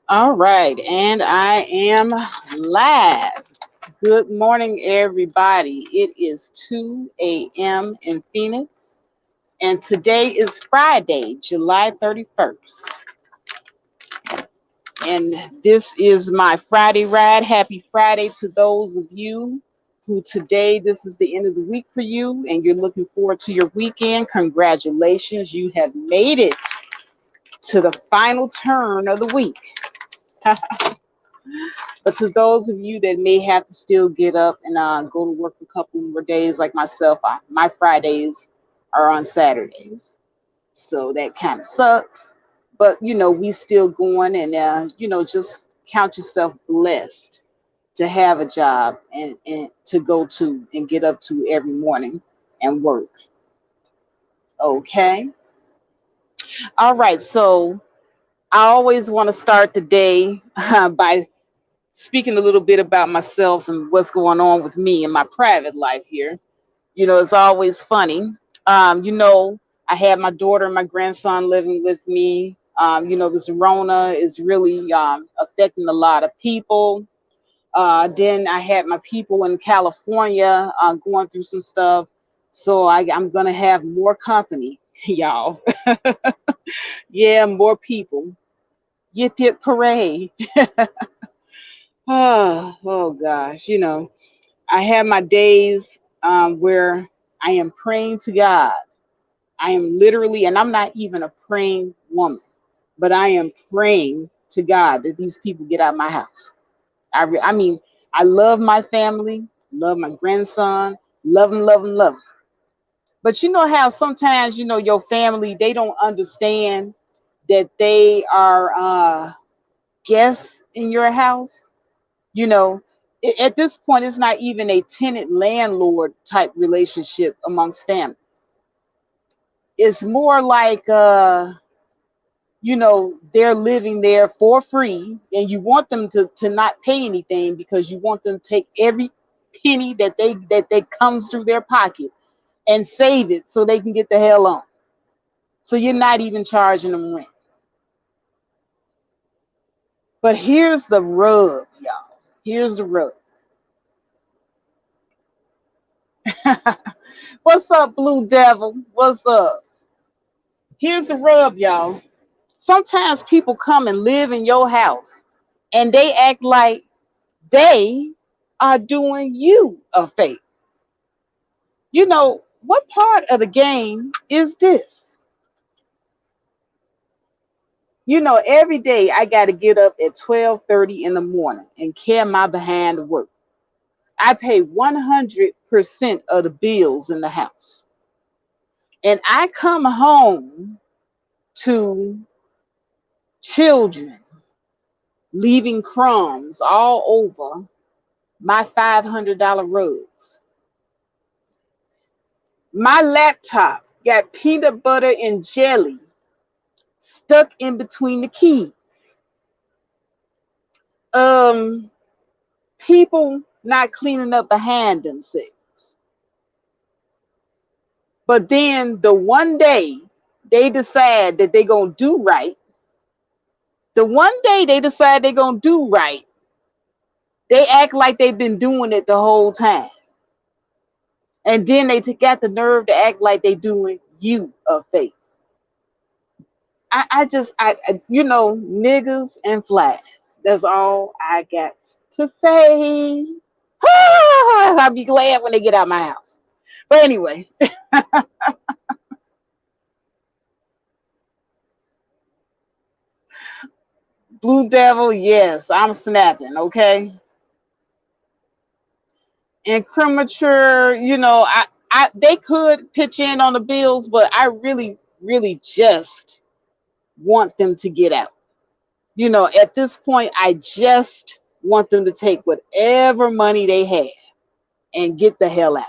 All right, and I am live. Good morning, everybody. It is 2 a.m. in Phoenix, and today is Friday, July 31st. And this is my Friday ride. Happy Friday to those of you who today, this is the end of the week for you, and you're looking forward to your weekend. Congratulations, you have made it to the final turn of the week. But to those of you that may have to still get up and go to work a couple more days, like myself, my Fridays are on Saturdays. So that kind of sucks. But, we still going and, just count yourself blessed to have a job and to go to and get up to every morning and work. Okay. All right. So I always want to start the day by speaking a little bit about myself and what's going on with me in my private life here. It's always funny. Um, you know, I had my daughter and my grandson living with me. This Rona is really affecting a lot of people. Then I had my people in California going through some stuff. So I'm going to have more company, y'all. Yeah, more people. Yip, yip, hooray. Oh gosh, I have my days where I am praying to God. I am literally, and I'm not even a praying woman, but I am praying to God that these people get out of my house. I mean, I love my family, love my grandson, love him, love him, love him. But you know how sometimes, your family, they don't understand that they are guests in your house. you know at this point it's not even a tenant landlord type relationship amongst family. It's more like they're living there for free and you want them to not pay anything because you want them to take every penny that comes through their pocket and save it so they can get the hell on. So you're not even charging them rent. But here's the rub, y'all. Here's the rub. What's up, Blue Devil? What's up? Here's the rub, y'all. Sometimes people come and live in your house and they act like they are doing you a favor. What part of the game is this? Every day I got to get up at 12:30 in the morning and carry my behind to work. I pay 100% of the bills in the house. And I come home to children leaving crumbs all over my $500 rugs. My laptop got peanut butter and jelly stuck in between the keys. Um, People not cleaning up behind themselves. But then the one day they decide that they're gonna do right, the one day they decide they're gonna do right, they act like they've been doing it the whole time. And then they got the nerve to act like they doing you a favor. Niggas and flies. That's all I got to say. I'll be glad when they get out my house. But anyway, Blue Devil, yes, I'm snapping, okay? And Cremature, they could pitch in on the bills, but I really, really just want them to get out. At this point, I just want them to take whatever money they have and get the hell out.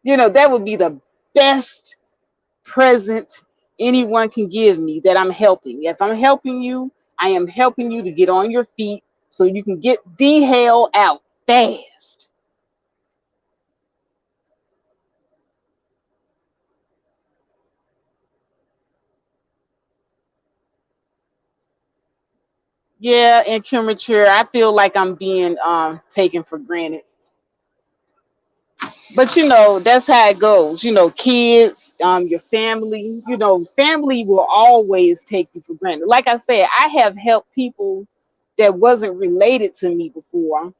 That would be the best present anyone can give me, that I'm helping. If I'm helping you, I am helping you to get on your feet so you can get the hell out fast. Yeah, and premature. I feel like I'm being taken for granted. But that's how it goes. Kids, your family. Family will always take you for granted. Like I said, I have helped people that wasn't related to me before,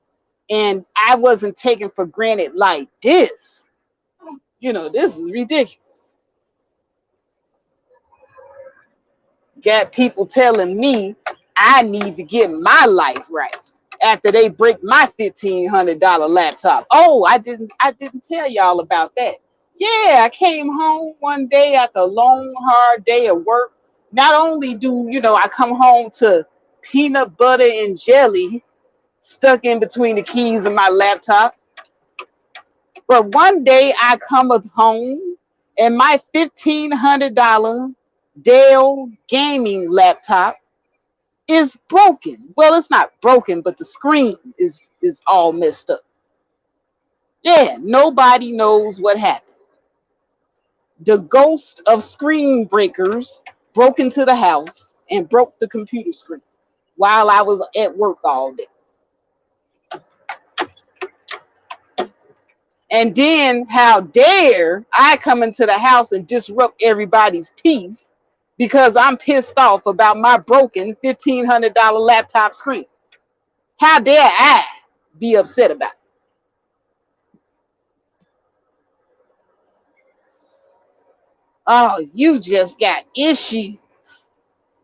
and I wasn't taken for granted like this. This is ridiculous. Got people telling me I need to get my life right after they break my $1,500 laptop. Oh, I didn't tell y'all about that. Yeah, I came home one day after a long, hard day of work. Not only do I come home to peanut butter and jelly stuck in between the keys of my laptop, but one day I come home and my $1,500 Dell gaming laptop is broken. Well, it's not broken, but the screen is all messed up. Yeah, nobody knows what happened. The ghost of screen breakers broke into the house and broke the computer screen while I was at work all day. And then how dare I come into the house and disrupt everybody's peace because I'm pissed off about my broken $1,500 laptop screen. How dare I be upset about it? Oh, you just got issues.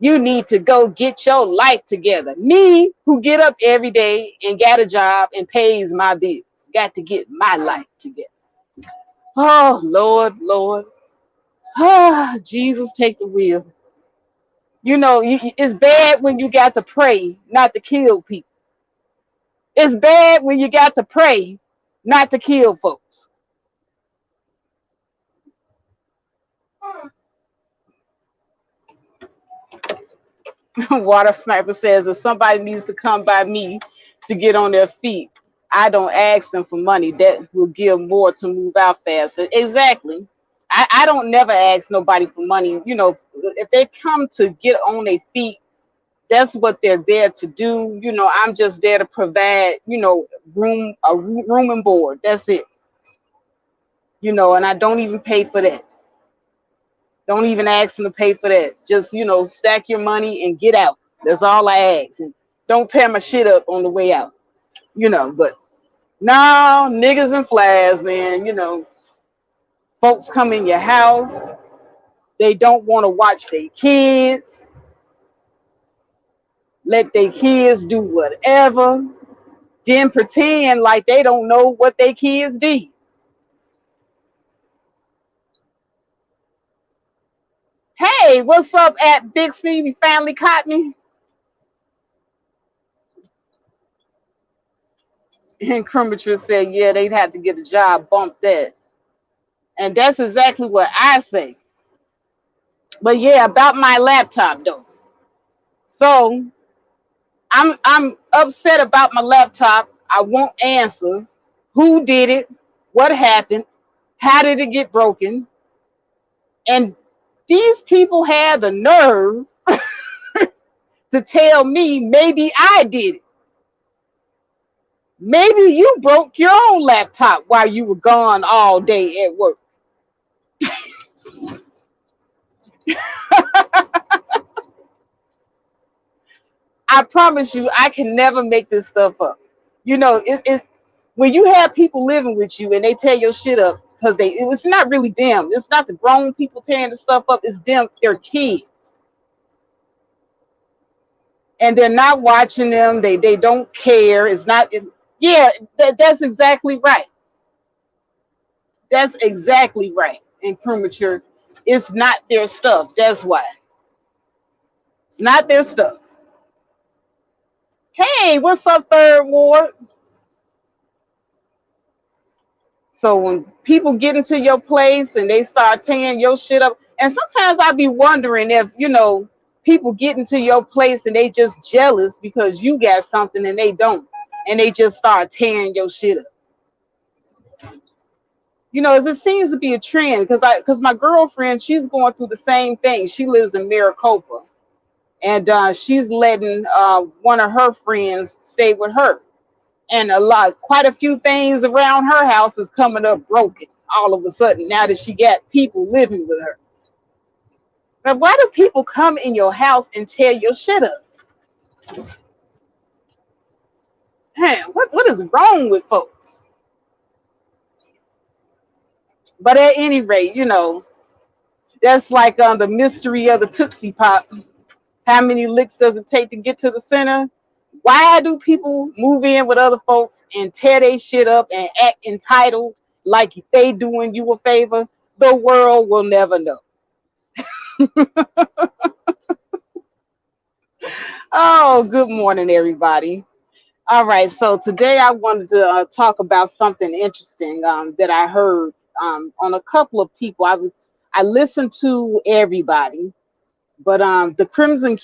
You need to go get your life together. Me, who get up every day and got a job and pays my bills, got to get my life together. Oh, Lord, Lord. Ah, Jesus, take the wheel. It's bad when you got to pray not to kill people. It's bad when you got to pray not to kill folks. Water Sniper says if somebody needs to come by me to get on their feet, I don't ask them for money. That will give more to move out faster. Exactly. I don't never ask nobody for money. If they come to get on their feet, that's what they're there to do. I'm just there to provide, room and board. That's it. And I don't even pay for that. Don't even ask them to pay for that. Just, stack your money and get out. That's all I ask. And don't tear my shit up on the way out. But no, niggas and flags, man. Folks come in your house. They don't want to watch their kids. Let their kids do whatever. Then pretend like they don't know what their kids did. Hey, what's up at Big C? You finally caught me. And Crumbature said, yeah, they'd have to get a job, bump that. And that's exactly what I say. But yeah, about my laptop though. So I'm upset about my laptop. I want answers. Who did it? What happened? How did it get broken? And these people had the nerve to tell me maybe I did it. Maybe you broke your own laptop while you were gone all day at work. I promise you, I can never make this stuff up. When you have people living with you and they tear your shit up because it's not really them. It's not the grown people tearing the stuff up. It's them, their kids, and they're not watching them. They don't care. It's not. Yeah, that's exactly right. That's exactly right. And premature, it's not their stuff. That's why it's not their stuff. Hey, what's up, Third Ward? So when people get into your place and they start tearing your shit up, and sometimes I be wondering if, people get into your place and they just jealous because you got something and they don't, and they just start tearing your shit up. It seems to be a trend because my girlfriend, she's going through the same thing. She lives in Maricopa, and she's letting one of her friends stay with her. And quite a few things around her house is coming up broken all of a sudden now that she got people living with her. But why do people come in your house and tear your shit up? Man, what is wrong with folks? But at any rate, that's like the mystery of the Tootsie Pop. How many licks does it take to get to the center? Why do people move in with other folks and tear their shit up and act entitled like they doing you a favor? The world will never know. Oh, good morning, everybody. All right, so today I wanted to talk about something interesting that I heard on a couple of people. I listened to everybody, but the Crimson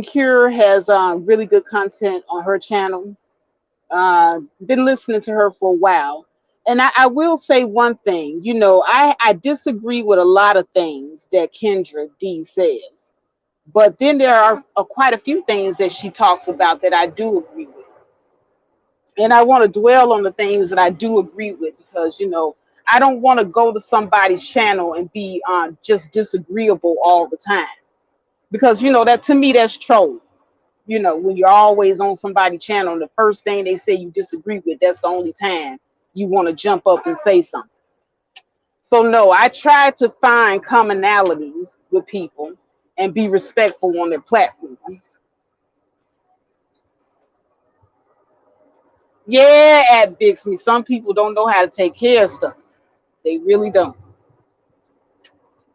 Cure has really good content on her channel. Been listening to her for a while, and I will say one thing. I disagree with a lot of things that Kendra D says, but then there are quite a few things that she talks about that I do agree with. And I want to dwell on the things that I do agree with because, I don't want to go to somebody's channel and be just disagreeable all the time. Because, that to me, that's troll. When you're always on somebody's channel, and the first thing they say you disagree with, that's the only time you want to jump up and say something. So, no, I try to find commonalities with people and be respectful on their platforms. Yeah, at Bixby, some people don't know how to take care of stuff. They really don't.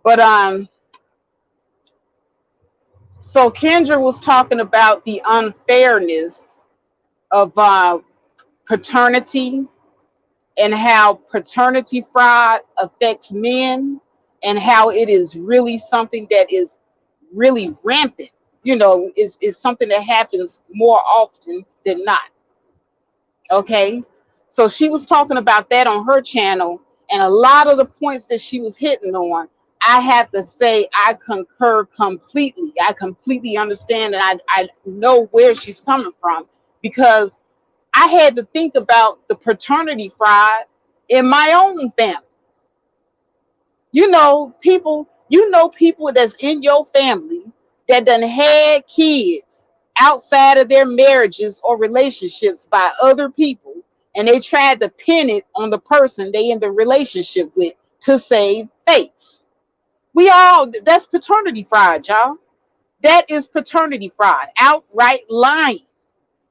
But so Kendra was talking about the unfairness of paternity and how paternity fraud affects men and how it is really something that is really rampant. Is something that happens more often than not. Okay. So she was talking about that on her channel, and a lot of the points that she was hitting on, I have to say I concur completely. I completely understand, and I know where she's coming from because I had to think about the paternity fraud in my own family. People that's in your family that done had kids outside of their marriages or relationships by other people, and they tried to pin it on the person they in the relationship with to save face. That's paternity fraud, y'all. That is paternity fraud. Outright lying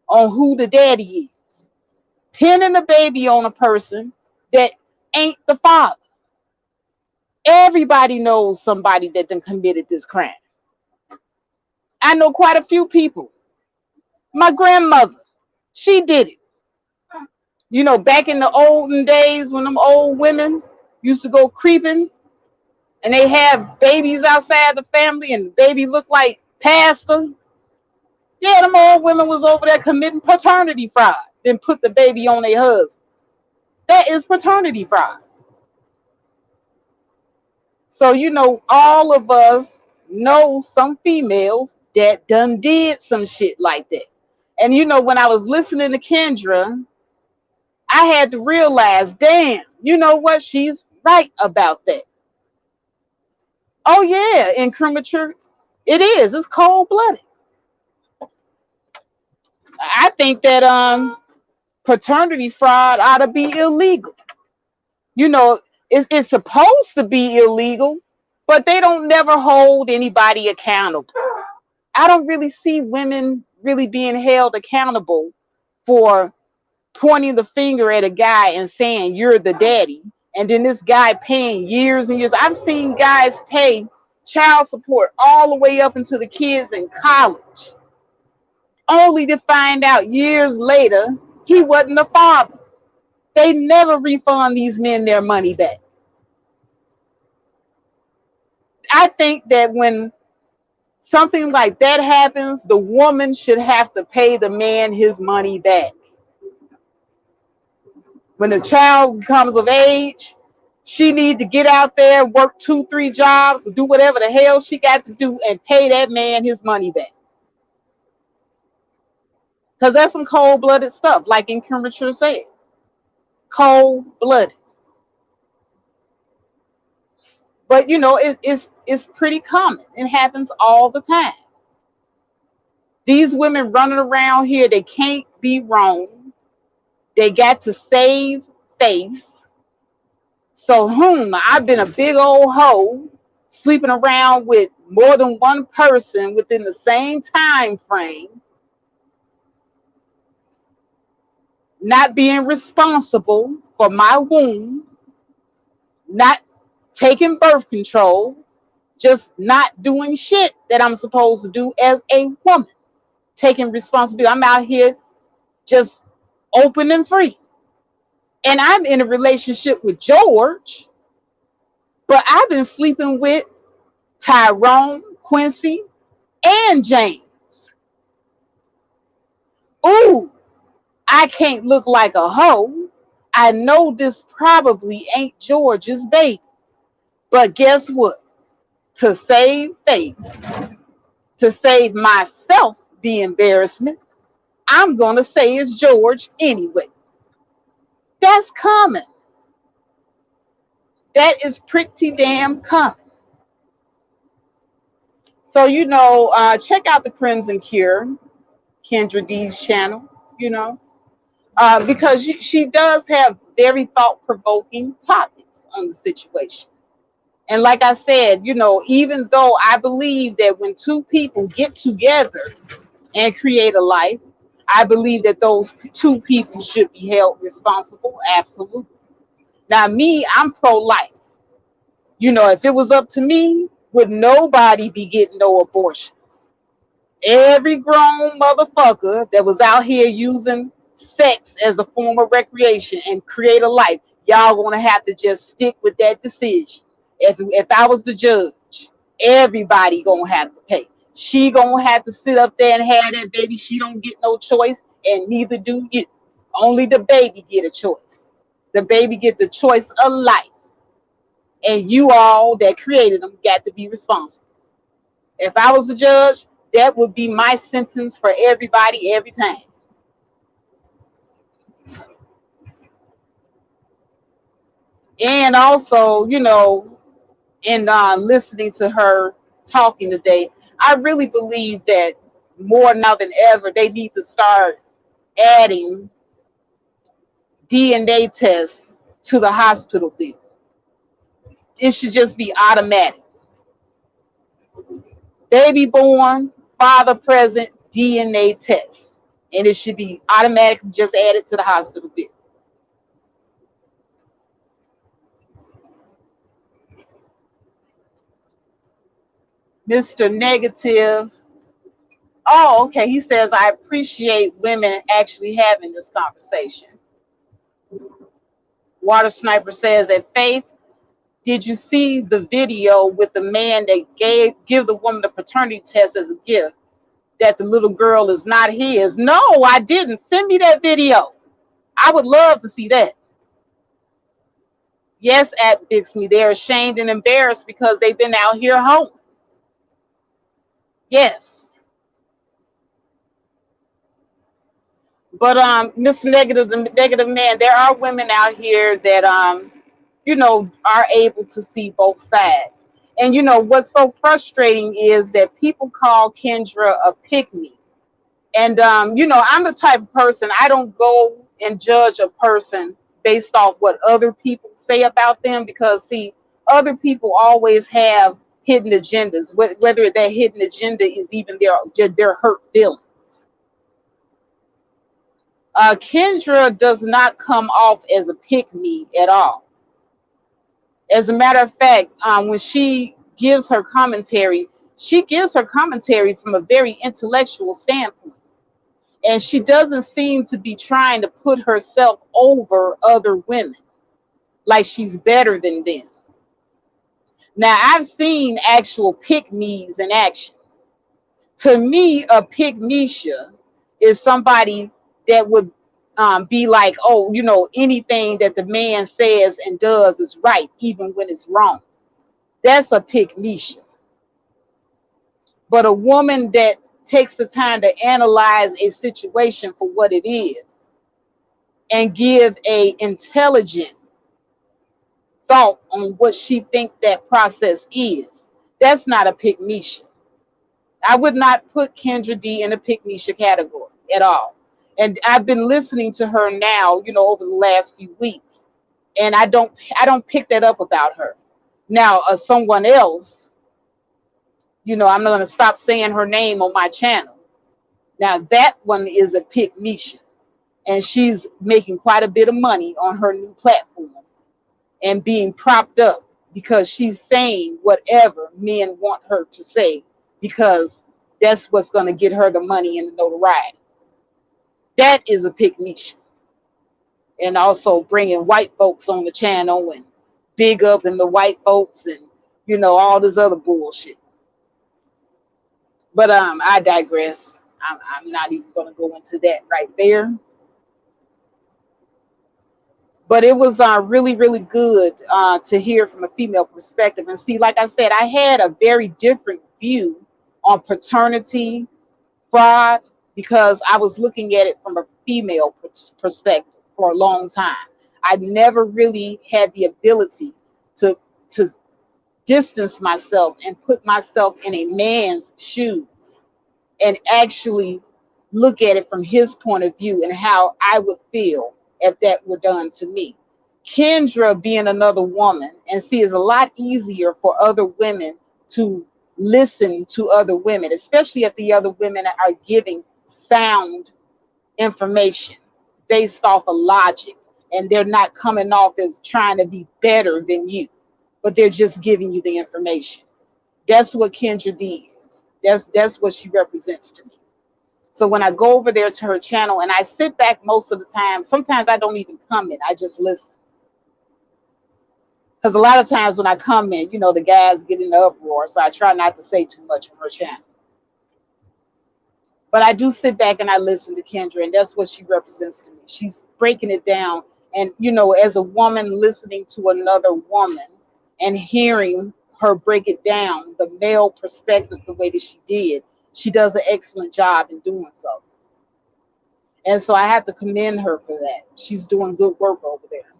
on who the daddy is. Pinning a baby on a person that ain't the father. Everybody knows somebody that done committed this crime. I know quite a few people. My grandmother, she did it. Back in the olden days when them old women used to go creeping and they have babies outside the family and the baby looked like pastor. Yeah, them old women was over there committing paternity fraud, then put the baby on their husband. That is paternity fraud. So, all of us know some females that done did some shit like that. And, when I was listening to Kendra, I had to realize, damn, you know what? She's right about that. Oh, yeah, in premature, it is. It's cold-blooded. I think that paternity fraud ought to be illegal. It's supposed to be illegal, but they don't never hold anybody accountable. I don't really see women really being held accountable for pointing the finger at a guy and saying you're the daddy, and then this guy paying years and years. I've seen guys pay child support all the way up into the kids in college, only to find out years later he wasn't the father. They never refund these men their money back. I think that when something like that happens, the woman should have to pay the man his money back. When the child comes of age, She need to get out there, work 2, 3 jobs, or do whatever the hell she got to do and pay that man his money back. Because that's some cold-blooded stuff, like in Kimberly said. Cold-blooded. But, it's pretty common. It happens all the time. These women running around here, they can't be wrong. They got to save face. So, I've been a big old hoe sleeping around with more than one person within the same time frame, not being responsible for my womb, not taking birth control, just not doing shit that I'm supposed to do as a woman, taking responsibility. I'm out here just open and free. And I'm in a relationship with George, but I've been sleeping with Tyrone, Quincy, and James. Ooh, I can't look like a hoe. I know this probably ain't George's baby. But guess what? To save face, to save myself the embarrassment, I'm going to say it's George anyway. That's common. That is pretty damn common. So, check out the Crimson Cure, Kendra D's channel, because she does have very thought-provoking topics on the situation. And like I said, even though I believe that when two people get together and create a life, I believe that those two people should be held responsible. Absolutely. Now, me, I'm pro-life. If it was up to me, would nobody be getting no abortions? Every grown motherfucker that was out here using sex as a form of recreation and create a life, y'all gonna have to just stick with that decision. If I was the judge, everybody gonna have to pay. She gonna have to sit up there and have that baby. She don't get no choice, and neither do you. Only the baby get a choice. The baby get the choice of life, and you all that created them got to be responsible. If I was the judge, that would be my sentence for everybody every time. And also, in listening to her talking today, I really believe that more now than ever, they need to start adding DNA tests to the hospital bill. It should just be automatic. Baby born, father present, DNA test. And it should be automatically just added to the hospital bill. Mr. Negative. Oh, okay. He says, I appreciate women actually having this conversation. Water Sniper says, at Faith, did you see the video with the man that give the woman the paternity test as a gift, that the little girl is not his? No, I didn't. Send me that video. I would love to see that. Yes, at Bixby, they're ashamed and embarrassed because they've been out here home. Yes. But Mr. Negative, the negative man, there are women out here that are able to see both sides. And what's so frustrating is that people call Kendra a pick-me. And I'm the type of person, I don't go and judge a person based off what other people say about them, because see, other people always have hidden agendas, whether that hidden agenda is even their hurt feelings. Kendra does not come off as a pick-me at all. As a matter of fact, when she gives her commentary, she gives her commentary from a very intellectual standpoint. And she doesn't seem to be trying to put herself over other women like she's better than them. Now, I've seen actual pick-me's in action. To me, a pick-meisha is somebody that would be like, oh, anything that the man says and does is right, even when it's wrong. That's a pick Misha. But a woman that takes the time to analyze a situation for what it is and give a intelligent thought on what she think that process is, that's not a pick Misha. I would not put Kendra D in a pick Misha category at all. And I've been listening to her now, over the last few weeks, and I don't pick that up about her. Now, someone else, I'm not going to stop saying her name on my channel. Now, that one is a pick Misha, and she's making quite a bit of money on her new platform and being propped up because she's saying whatever men want her to say, because that's what's going to get her the money and the notoriety. That is a pick Misha. And also bringing white folks on the channel and big up in the white folks and all this other bullshit. But I digress. I'm not even going to go into that right there. But it was really, really good to hear from a female perspective. And see, like I said, I had a very different view on paternity fraud because I was looking at it from a female perspective for a long time. I never really had the ability to distance myself and put myself in a man's shoes and actually look at it from his point of view and how I would feel if that were done to me. Kendra being another woman, and see, it's a lot easier for other women to listen to other women, especially if the other women are giving sound information based off of logic, and they're not coming off as trying to be better than you, but they're just giving you the information. That's what Kendra D is. That's what she represents to me. So when I go over there to her channel and I sit back most of the time, sometimes I don't even comment, I just listen. Because a lot of times when I comment, the guys get in the uproar, so I try not to say too much on her channel. But I do sit back and I listen to Kendra, and that's what she represents to me. She's breaking it down. And, as a woman listening to another woman and hearing her break it down, the male perspective, the way that she does an excellent job in doing so. And so I have to commend her for that. She's doing good work over there.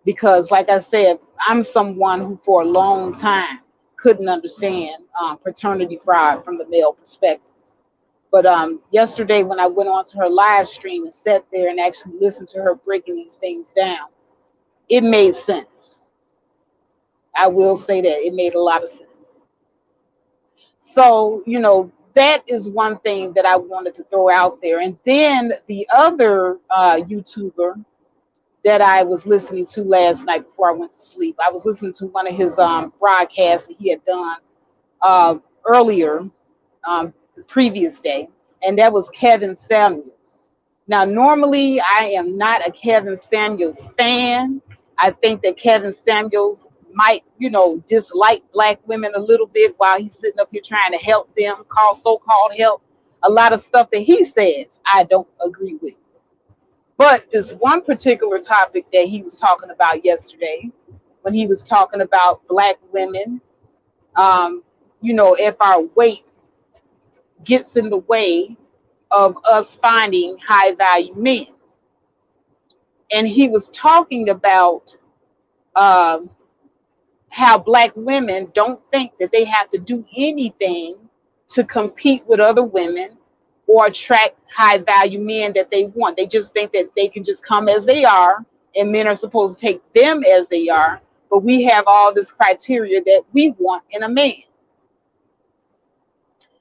Because, like I said, I'm someone who for a long time couldn't understand paternity fraud from the male perspective. But yesterday when I went on to her live stream and sat there and actually listened to her breaking these things down, it made sense. I will say that it made a lot of sense. So, that is one thing that I wanted to throw out there. And then the other YouTuber that I was listening to last night before I went to sleep, I was listening to one of his broadcasts that he had done earlier, the previous day, and that was Kevin Samuels. Now, normally I am not a Kevin Samuels fan. I think that Kevin Samuels might, dislike black women a little bit while he's sitting up here trying to help them, so-called help. A lot of stuff that he says I don't agree with. But this one particular topic that he was talking about yesterday, when he was talking about black women, if our weight gets in the way of us finding high value men. And he was talking about how black women don't think that they have to do anything to compete with other women or attract high value men that they want. They just think that they can just come as they are and men are supposed to take them as they are. But we have all this criteria that we want in a man.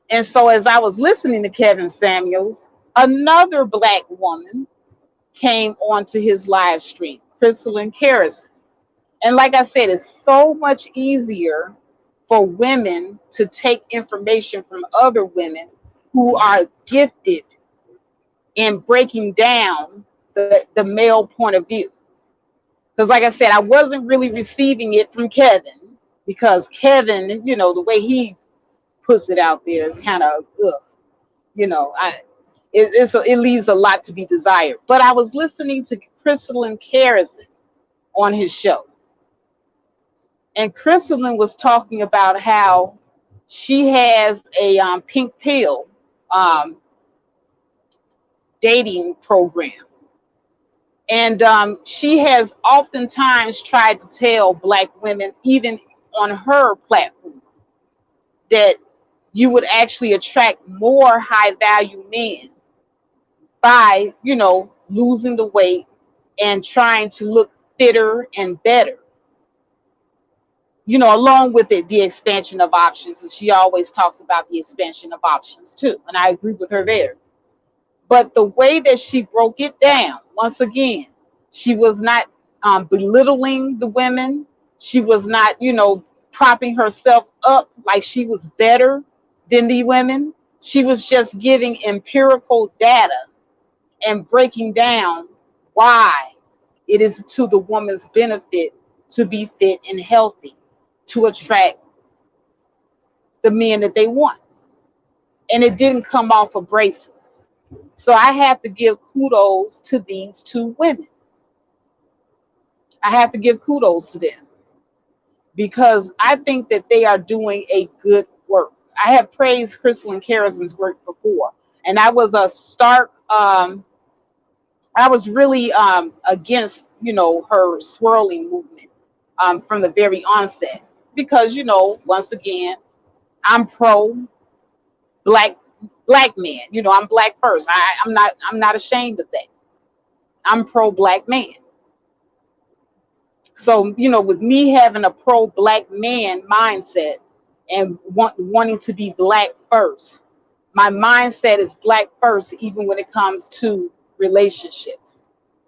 And so as I was listening to Kevin Samuels, another black woman came onto his live stream, Crystalline Carrison. And like I said, it's so much easier for women to take information from other women who are gifted in breaking down the male point of view. Because like I said, I wasn't really receiving it from Kevin, because Kevin, the way he puts it out there is kind of, It leaves a lot to be desired. But I was listening to Crystalline Carrison on his show, and Crystalline was talking about how she has a pink pill um, dating program. And she has oftentimes tried to tell Black women, even on her platform, that you would actually attract more high value men by, losing the weight and trying to look fitter and better. Along with it, the expansion of options. And she always talks about the expansion of options too. And I agree with her there. But the way that she broke it down, once again, she was not belittling the women. She was not, propping herself up like she was better than the women. She was just giving empirical data and breaking down why it is to the woman's benefit to be fit and healthy, to attract the men that they want. And it didn't come off abrasive. So I have to give kudos to these two women. I have to give kudos to them because I think that they are doing a good work. I have praised Crystalline Carrison's work before, and I was I was really against, her swirling movement from the very onset because, once again, I'm pro black man. I'm black first. I'm not ashamed of that. I'm pro black man. So, with me having a pro black man mindset and wanting to be black first, my mindset is black first, even when it comes to relationships.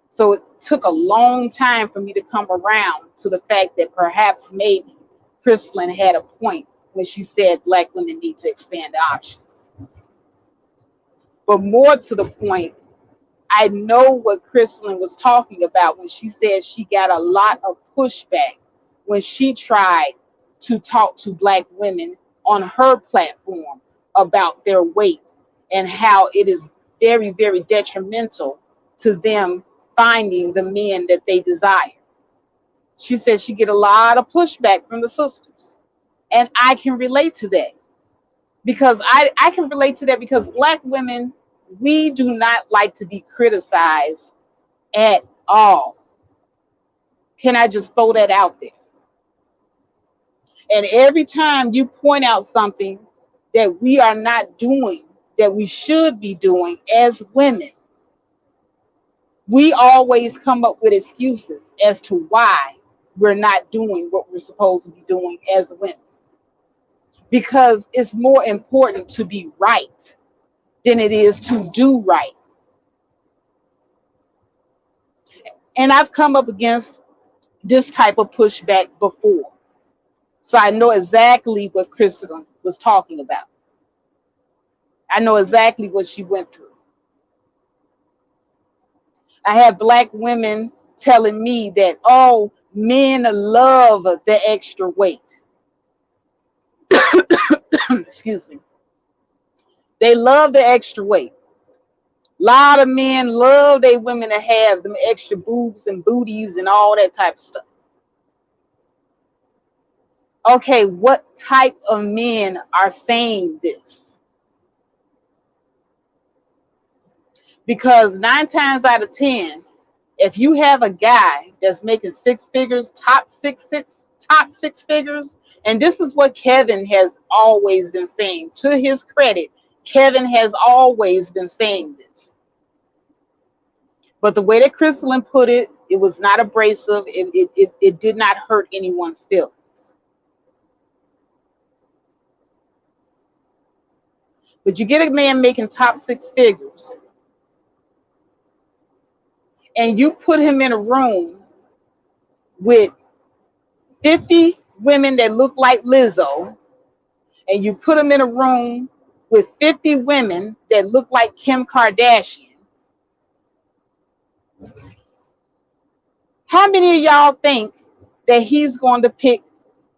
So it took a long time for me to come around to the fact that perhaps maybe Crystalline had a point when she said Black women need to expand their options. But more to the point, I know what Crystalline was talking about when she said she got a lot of pushback when she tried to talk to Black women on her platform about their weight and how it is very, very detrimental to them finding the men that they desire. She said she get a lot of pushback from the sisters. And I can relate to that because I can relate to that because Black women, we do not like to be criticized at all. Can I just throw that out there? And every time you point out something that we are not doing, that we should be doing as women, we always come up with excuses as to why we're not doing what we're supposed to be doing as women. Because it's more important to be right than it is to do right. And I've come up against this type of pushback before. So I know exactly what Kristen was talking about. I know exactly what she went through. I have Black women telling me that, oh, men love the extra weight. Excuse me. They love the extra weight. A lot of men love their women to have them extra boobs and booties and all that type of stuff. Okay, what type of men are saying this? Because 9 times out of 10, if you have a guy that's making 6 figures, top six figures, and this is what Kevin has always been saying. To his credit, Kevin has always been saying this. But the way that Crystalline put it, it was not abrasive. It did not hurt anyone's feelings. But you get a man making top 6 figures, and you put him in a room with 50 women that look like Lizzo, and you put him in a room with 50 women that look like Kim Kardashian, how many of y'all think that he's going to pick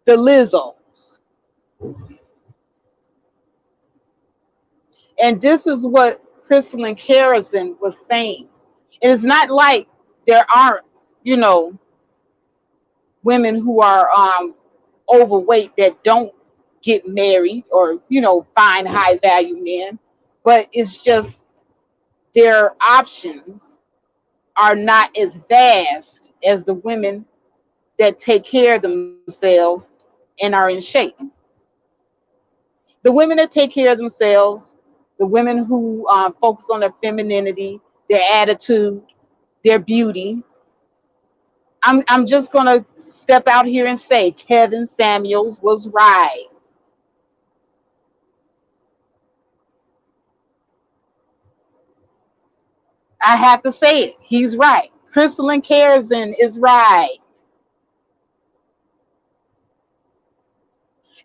the Lizzos? And this is what Crystalline Carrison was saying. And it's not like there aren't, you know, women who are overweight that don't get married or, you know, find high value men, but it's just their options are not as vast as the women that take care of themselves and are in shape. The women that take care of themselves, the women who focus on their femininity, their attitude, their beauty. I'm just gonna step out here and say Kevin Samuels was right. I have to say it. He's right. Crystalline Carrison is right.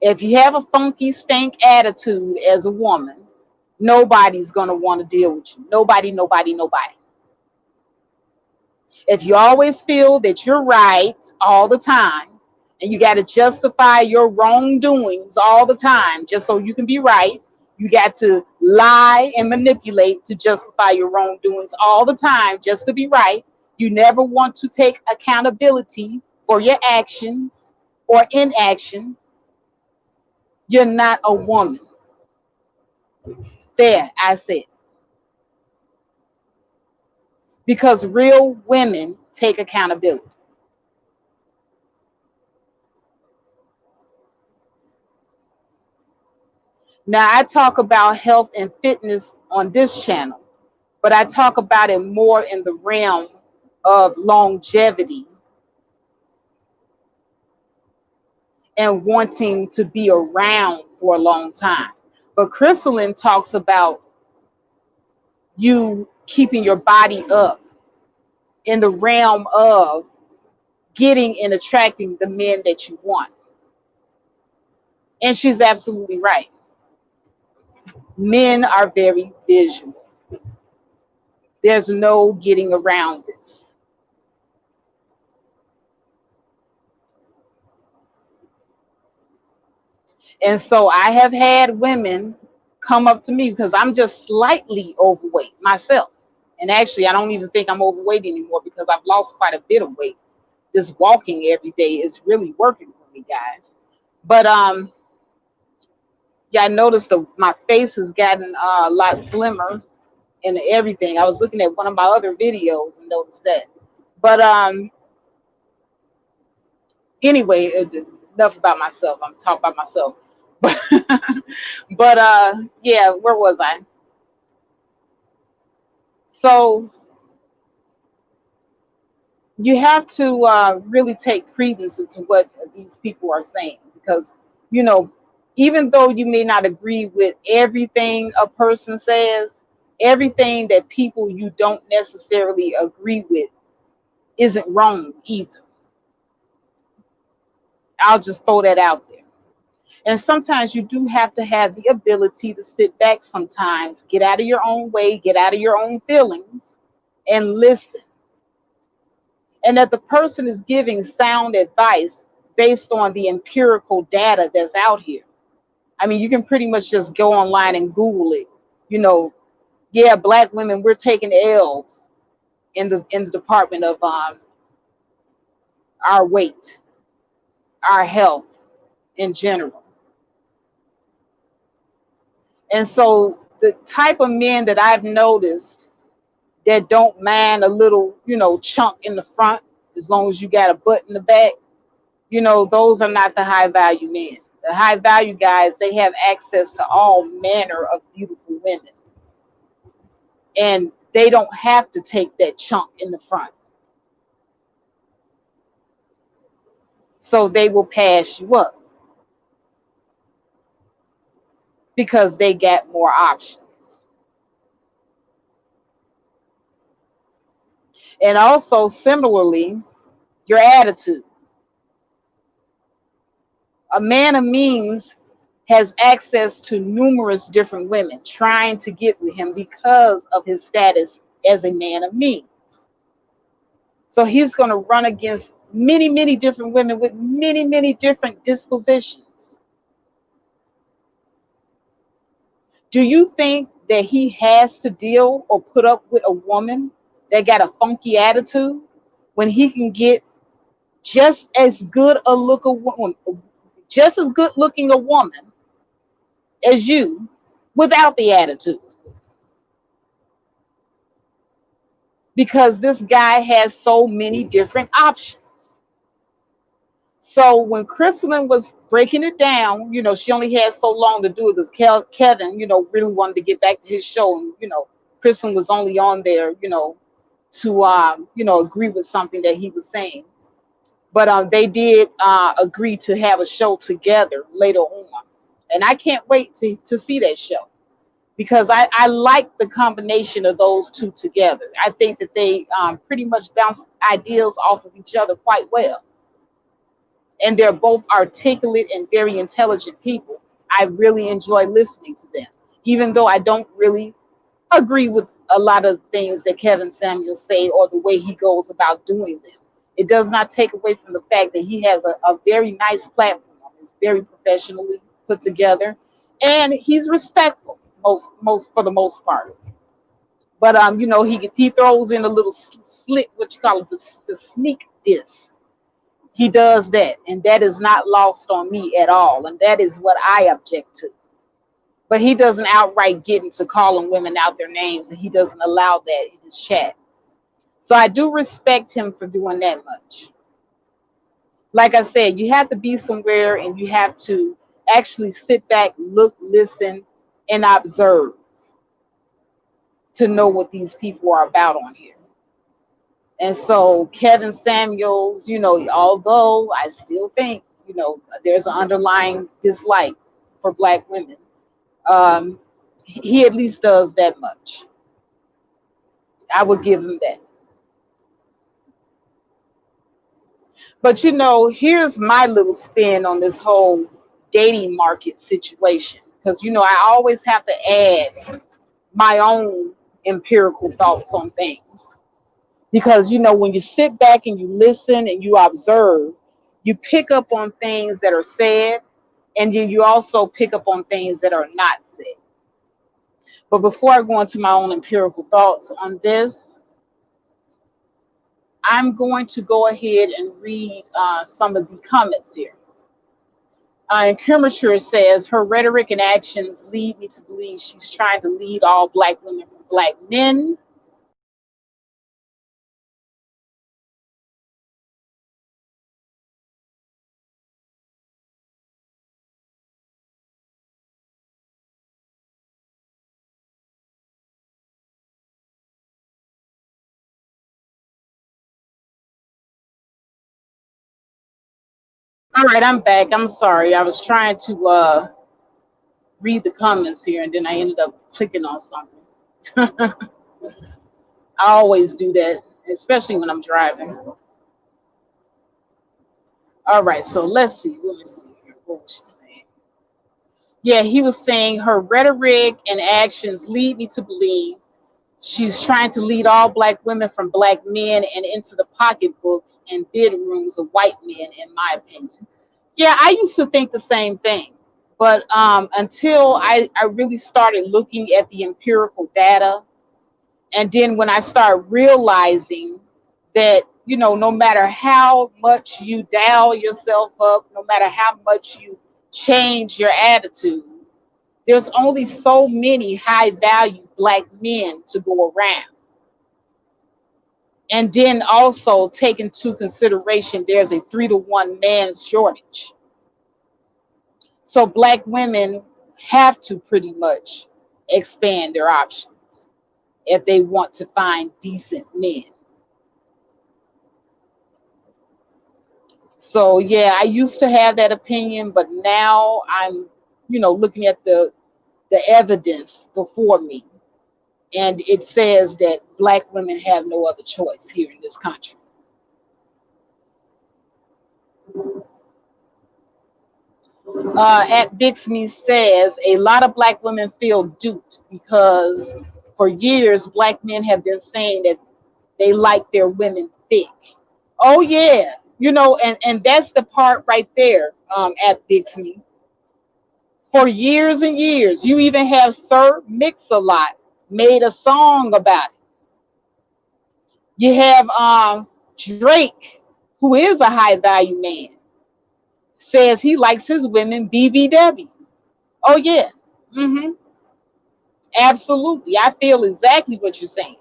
If you have a funky stank attitude as a woman, nobody's gonna want to deal with you. Nobody, nobody, nobody. If you always feel that you're right all the time and you got to justify your wrongdoings all the time just so you can be right, you got to lie and manipulate to justify your wrongdoings all the time just to be right. You never want to take accountability for your actions or inaction. You're not a woman. There, I said. Because real women take accountability. Now, I talk about health and fitness on this channel, but I talk about it more in the realm of longevity and wanting to be around for a long time. But Crystalline talks about you keeping your body up in the realm of getting and attracting the men that you want. And she's absolutely right. Men are very visual. There's no getting around this. And so I have had women come up to me because I'm just slightly overweight myself. And actually, I don't even think I'm overweight anymore because I've lost quite a bit of weight. Just walking every day is really working for me, guys. But yeah, I noticed my face has gotten a lot slimmer and everything. I was looking at one of my other videos and noticed that. But anyway, enough about myself. I'm talking about myself. But yeah, where was I? So you have to really take credence into what these people are saying because, you know, even though you may not agree with everything a person says, everything that people you don't necessarily agree with isn't wrong either. I'll just throw that out there. And sometimes you do have to have the ability to sit back sometimes, get out of your own way, get out of your own feelings, and listen. And that the person is giving sound advice based on the empirical data that's out here. I mean, you can pretty much just go online and Google it. You know, yeah, black women, we're taking L's in the department of our weight, our health in general. And so the type of men that I've noticed that don't mind a little, you know, chunk in the front, as long as you got a butt in the back, you know, those are not the high value men. The high value guys, they have access to all manner of beautiful women. And they don't have to take that chunk in the front. So they will pass you up because they got more options. And also, similarly, your attitude. A man of means has access to numerous different women trying to get with him because of his status as a man of means. So he's going to run against many, many different women with many, many different dispositions. Do you think that he has to deal or put up with a woman that got a funky attitude when he can get just as good a look a woman, just as good looking a woman as you without the attitude? Because this guy has so many different options. So when Crystalline was breaking it down, she only had so long to do it because Kevin, really wanted to get back to his show. And, Crystalline was only on there, to, agree with something that he was saying. But they did agree to have a show together later on. And I can't wait to see that show because I like the combination of those two together. I think that they pretty much bounce ideas off of each other quite well. And they're both articulate and very intelligent people. I really enjoy listening to them, even though I don't really agree with a lot of things that Kevin Samuels say or the way he goes about doing them. It does not take away from the fact that he has a very nice platform. It's very professionally put together, and he's respectful most for the most part. But he throws in a little slick, what you call it, the sneak diss. He does that, and that is not lost on me at all, and that is what I object to. But he doesn't outright get into calling women out their names, and he doesn't allow that in his chat. So I do respect him for doing that much. Like I said, you have to be somewhere and you have to actually sit back, look, listen, and observe to know what these people are about on here. And so Kevin Samuels, although I still think, there's an underlying dislike for black women, um, he at least does that much. I would give him that. But here's my little spin on this whole dating market situation. Because I always have to add my own empirical thoughts on things. Because when you sit back and you listen and you observe, you pick up on things that are said, and you also pick up on things that are not said. But before I go into my own empirical thoughts on this, I'm going to go ahead and read some of the comments here. Encourager says her rhetoric and actions lead me to believe she's trying to lead all black women from black men. All right, I'm back. I'm sorry. I was trying to read the comments here, and then I ended up clicking on something. I always do that, especially when I'm driving. All right, so let's see. Let me see here. What was she saying? Yeah, he was saying her rhetoric and actions lead me to believe she's trying to lead all black women from black men and into the pocketbooks and bedrooms of white men, in my opinion. Yeah, I used to think the same thing. But until I really started looking at the empirical data, and then when I start realizing that, no matter how much you dial yourself up, no matter how much you change your attitude, there's only so many high value black men to go around. And then also take into consideration there's a 3-to-1 man shortage. So black women have to pretty much expand their options if they want to find decent men. So yeah, I used to have that opinion, but now I'm, looking at the evidence before me, and it says that black women have no other choice here in this country. At Bixby says a lot of black women feel duped because for years black men have been saying that they like their women thick. Oh yeah, and that's the part right there, at Bixby. for years and years. You even have Sir Mix-a-Lot made a song about it. You have Drake, who is a high value man, says he likes his women BBW. Oh yeah, hmm absolutely. I feel exactly what you're saying.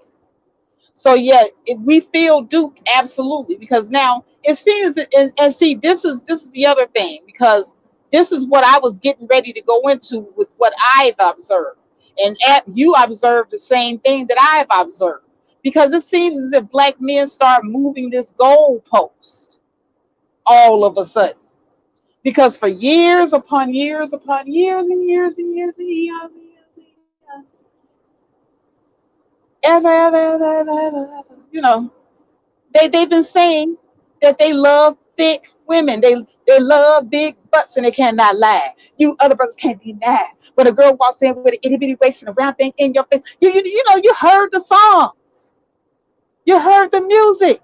So yeah, if we feel duped, absolutely, because now it seems, and see, this is the other thing, because this is what I was getting ready to go into with what I've observed, and you observed the same thing that I've observed, because it seems as if black men start moving this goalpost all of a sudden, because for years upon years upon years and years and years and years and years and years, ever, they've been saying that they love thick women. They love big butts and they cannot lie. You other brothers can't deny. When a girl walks in with an itty bitty waist and a round thing in your face, you heard the songs, you heard the music,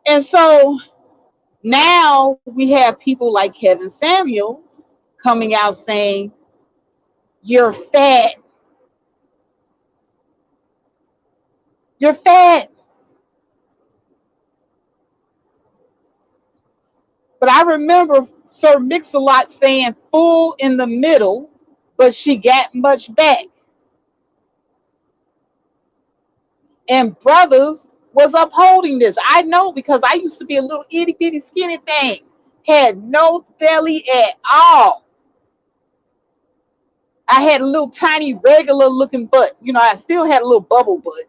and so now we have people like Kevin Samuels coming out saying you're fat, you're fat. But I remember Sir Mix-a-Lot saying full in the middle, but she got much back. And brothers was upholding this. I know, because I used to be a little itty bitty skinny thing, had no belly at all. I had a little tiny regular looking butt. I still had a little bubble butt,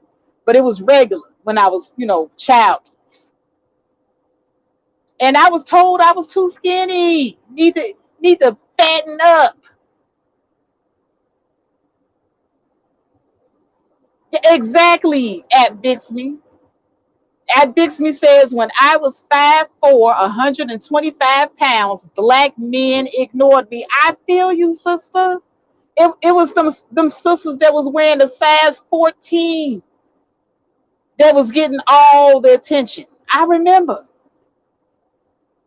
but it was regular when I was, childless. And I was told I was too skinny. Need to fatten up. Exactly, at Bixby. At Bixby says, when I was 5'4", 125 pounds, black men ignored me. I feel you, sister. It was them sisters that was wearing the size 14 that was getting all the attention. I remember.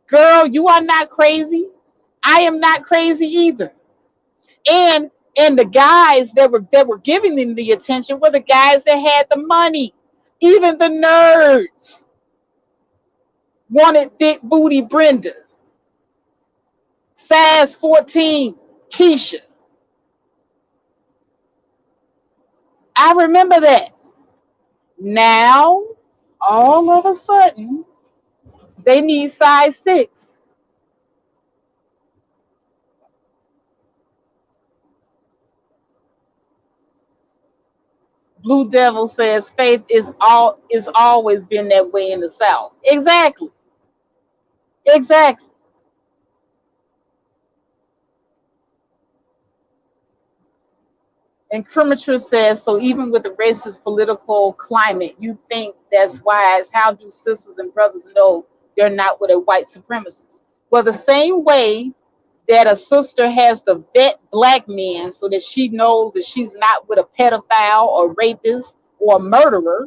Girl, you are not crazy. I am not crazy either. And the guys that were giving them the attention were the guys that had the money. Even the nerds wanted big booty Brenda, size 14 Keisha. I remember that. Now, all of a sudden, they need size 6. Blue Devil says faith is always been that way in the South. Exactly. Exactly. And Kermature says, so even with the racist political climate, you think that's wise. How do sisters and brothers know they're not with a white supremacist? Well, the same way that a sister has to vet black men so that she knows that she's not with a pedophile or rapist or a murderer,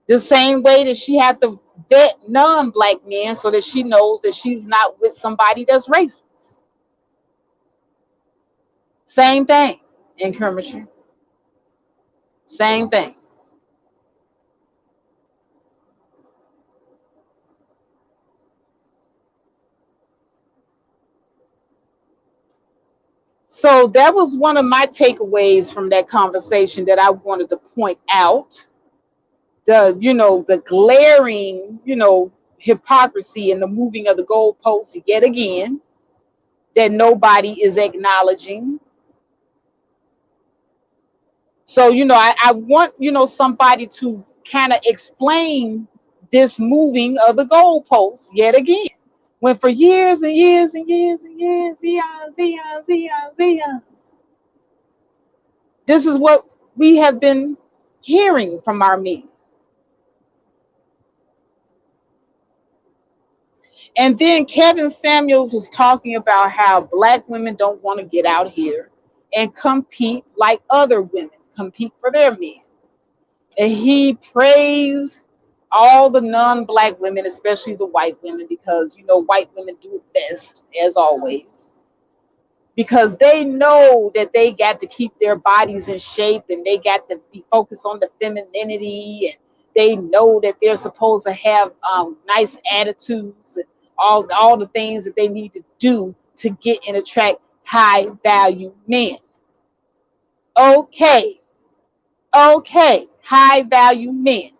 the same way that she had to vet non-black men so that she knows that she's not with somebody that's racist. Same thing in Kermature. Same thing. So that was one of my takeaways from that conversation that I wanted to point out. The glaring, hypocrisy in the moving of the goalposts yet again that nobody is acknowledging. So, I want, somebody to kind of explain this moving of the goalposts yet again. When for years and years and years and years, eons, this is what we have been hearing from our media. And then Kevin Samuels was talking about how black women don't want to get out here and compete like other women compete for their men. And he praised all the non-black women, especially the white women, because white women do it best as always, because they know that they got to keep their bodies in shape and they got to be focused on the femininity, and they know that they're supposed to have nice attitudes and all the things that they need to do to get and attract high value men. Okay, okay, high value men.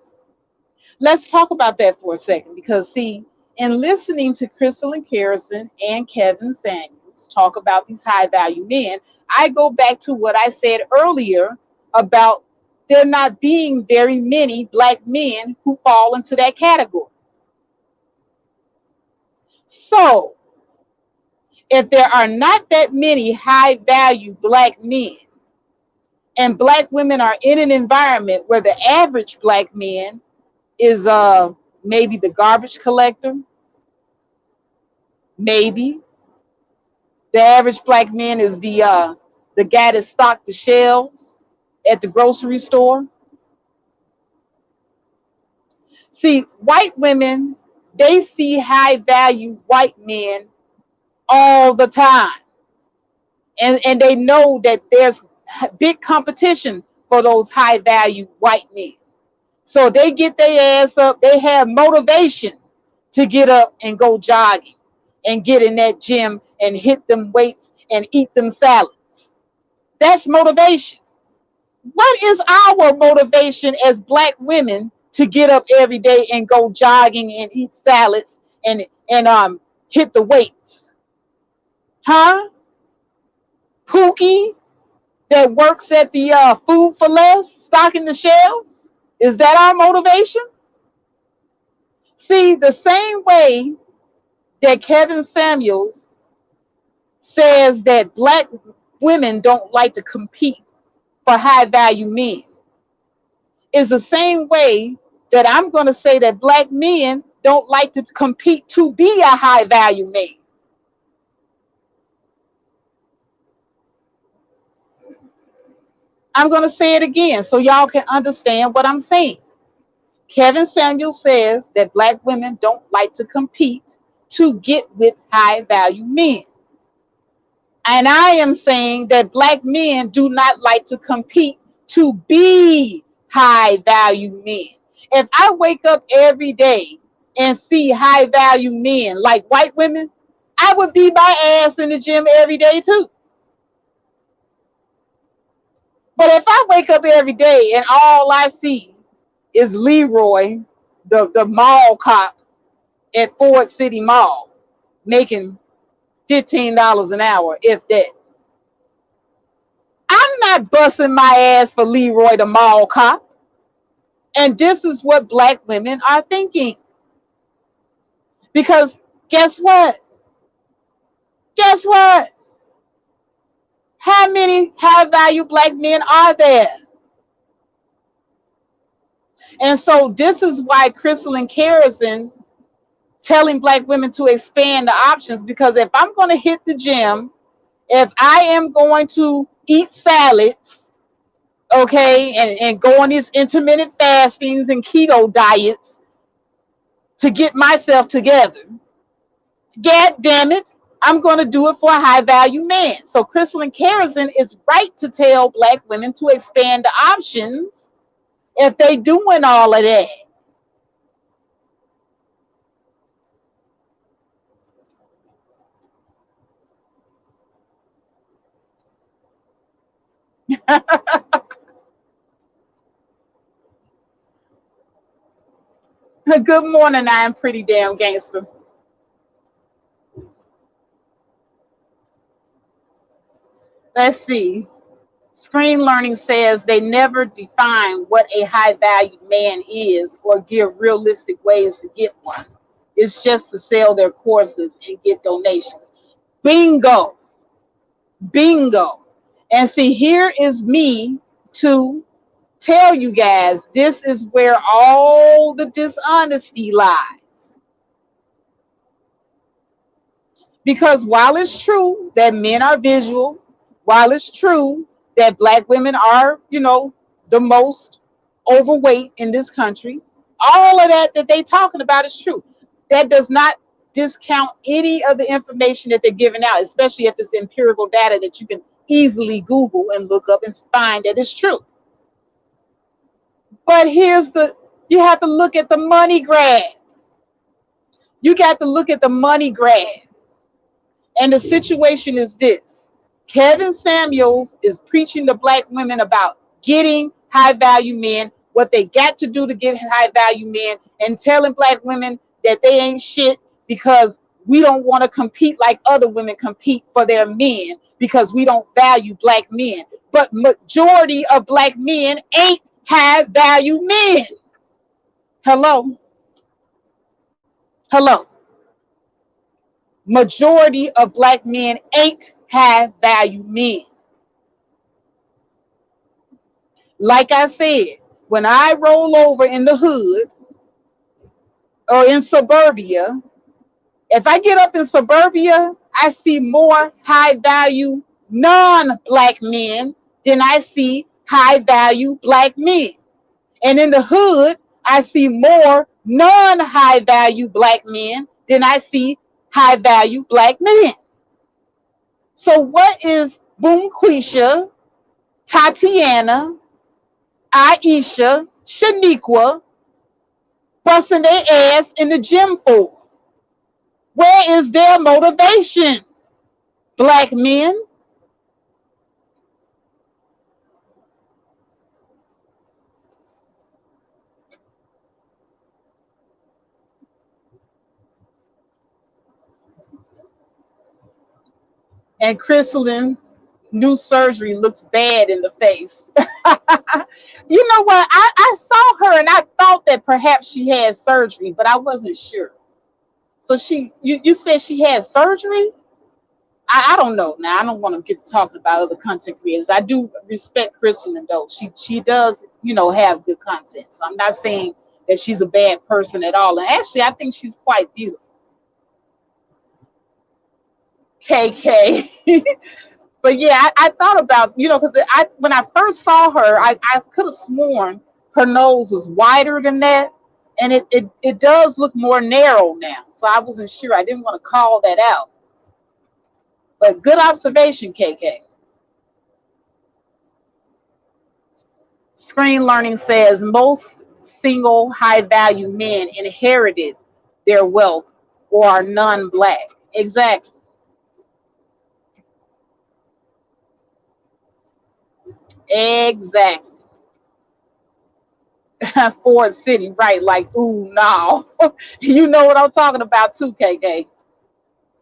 Let's talk about that for a second, because see, in listening to Crystal and Harrison and Kevin Samuels talk about these high value men, I go back to what I said earlier about there not being very many black men who fall into that category. So if there are not that many high value black men, and black women are in an environment where the average black man is maybe the garbage collector, maybe the average black man is the guy that stocked the shelves at the grocery store. See, white women, they see high value white men all the time, and they know that there's big competition for those high value white men. So they get their ass up. They have motivation to get up and go jogging and get in that gym and hit them weights and eat them salads. That's motivation. What is our motivation as black women to get up every day and go jogging and eat salads and hit the weights? Huh? Pookie that works at the Food for Less, stocking the shelves? Is that our motivation? See, the same way that Kevin Samuels says that black women don't like to compete for high value men, is the same way that I'm going to say that black men don't like to compete to be a high value man. I'm going to say it again so y'all can understand what I'm saying. Kevin Samuel says that black women don't like to compete to get with high value men. And I am saying that black men do not like to compete to be high value men. If I wake up every day and see high value men like white women, I would be my ass in the gym every day too. But if I wake up every day and all I see is Leroy, the mall cop at Ford City Mall, making $15 an hour, if that, I'm not busting my ass for Leroy the mall cop. And this is what black women are thinking. Because guess what? Guess what? How many high value black men are there? And so this is why Crystal and Harrison telling black women to expand the options, because if I'm going to hit the gym, if I am going to eat salads, okay, and go on these intermittent fastings and keto diets to get myself together, God damn it, I'm going to do it for a high value man. So Crystal and Harrison is right to tell black women to expand the options if they doing all of that. Good morning, I'm pretty damn gangster. Let's see. Screen Learning says they never define what a high value man is or give realistic ways to get one. It's just to sell their courses and get donations. Bingo. Bingo. And see, here is me to tell you guys this is where all the dishonesty lies. Because while it's true that men are visual, while it's true that black women are, the most overweight in this country. All of that they talking about is true. That does not discount any of the information that they're giving out, especially if it's empirical data that you can easily Google and look up and find that it's true. But you have to look at the money grab. You got to look at the money grab. And the situation is this. Kevin Samuels is preaching to black women about getting high value men, what they got to do to get high value men, and telling black women that they ain't shit because we don't want to compete like other women compete for their men because we don't value black men. But majority of black men ain't high value men. Hello. Majority of black men ain't high value men. Like I said, when I roll over in the hood or in suburbia, if I get up in suburbia, I see more high value non-black men than I see high value black men. And in the hood, I see more non-high value black men than I see high value black men. So what is Boom Quisha, Tatiana, Aisha, Shaniqua busting their ass in the gym for? Where is their motivation, black men? And Crystalline, new surgery looks bad in the face. You know what? I saw her and I thought that perhaps she had surgery, but I wasn't sure. So you said she had surgery? I don't know. Now I don't want to get to talking about other content creators. I do respect Crystalline though. She does, have good content. So I'm not saying that she's a bad person at all. And actually I think she's quite beautiful. KK. But yeah, I thought about, because when I first saw her, I could have sworn her nose was wider than that. And it does look more narrow now. So I wasn't sure. I didn't want to call that out. But good observation, KK. Screen Learning says most single high value men inherited their wealth or are non-black. Exactly. Exactly. Ford City, right? Like, ooh, no. You know what I'm talking about too, KK.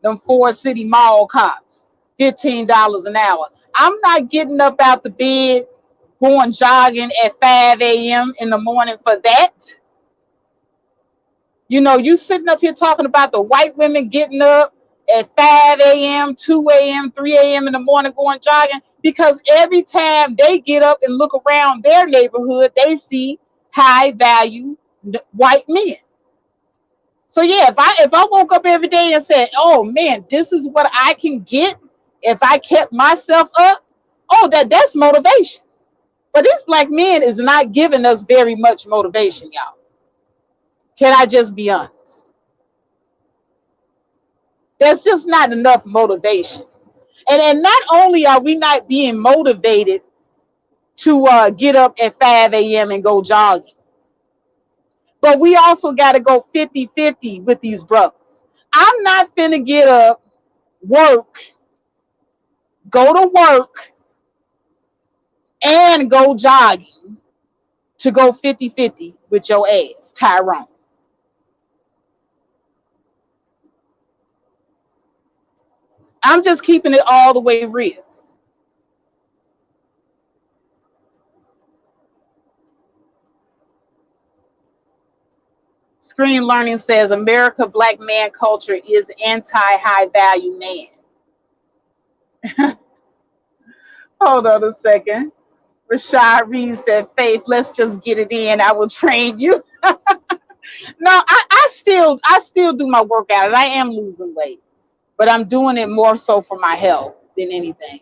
Them Ford City mall cops, $15 an hour. I'm not getting up out the bed, going jogging at 5 a.m. in the morning for that. You sitting up here talking about the white women getting up at 5 a.m., 2 a.m., 3 a.m. in the morning going jogging, because every time they get up and look around their neighborhood, they see high value white men. So yeah, if I woke up every day and said, oh man, this is what I can get if I kept myself up, oh, that's motivation. But this black men is not giving us very much motivation, y'all. Can I just be honest? There's just not enough motivation. And not only are we not being motivated to get up at 5 a.m. and go jogging, but we also got to go 50-50 with these brothers. I'm not finna get up, go to work, and go jogging to go 50-50 with your ass, Tyrone. I'm just keeping it all the way real. Screen Learning says America black man culture is anti-high value man. Hold on a second. Rashad Reed said, Faith, let's just get it in. I will train you. No, I still do my workout and I am losing weight, but I'm doing it more so for my health than anything.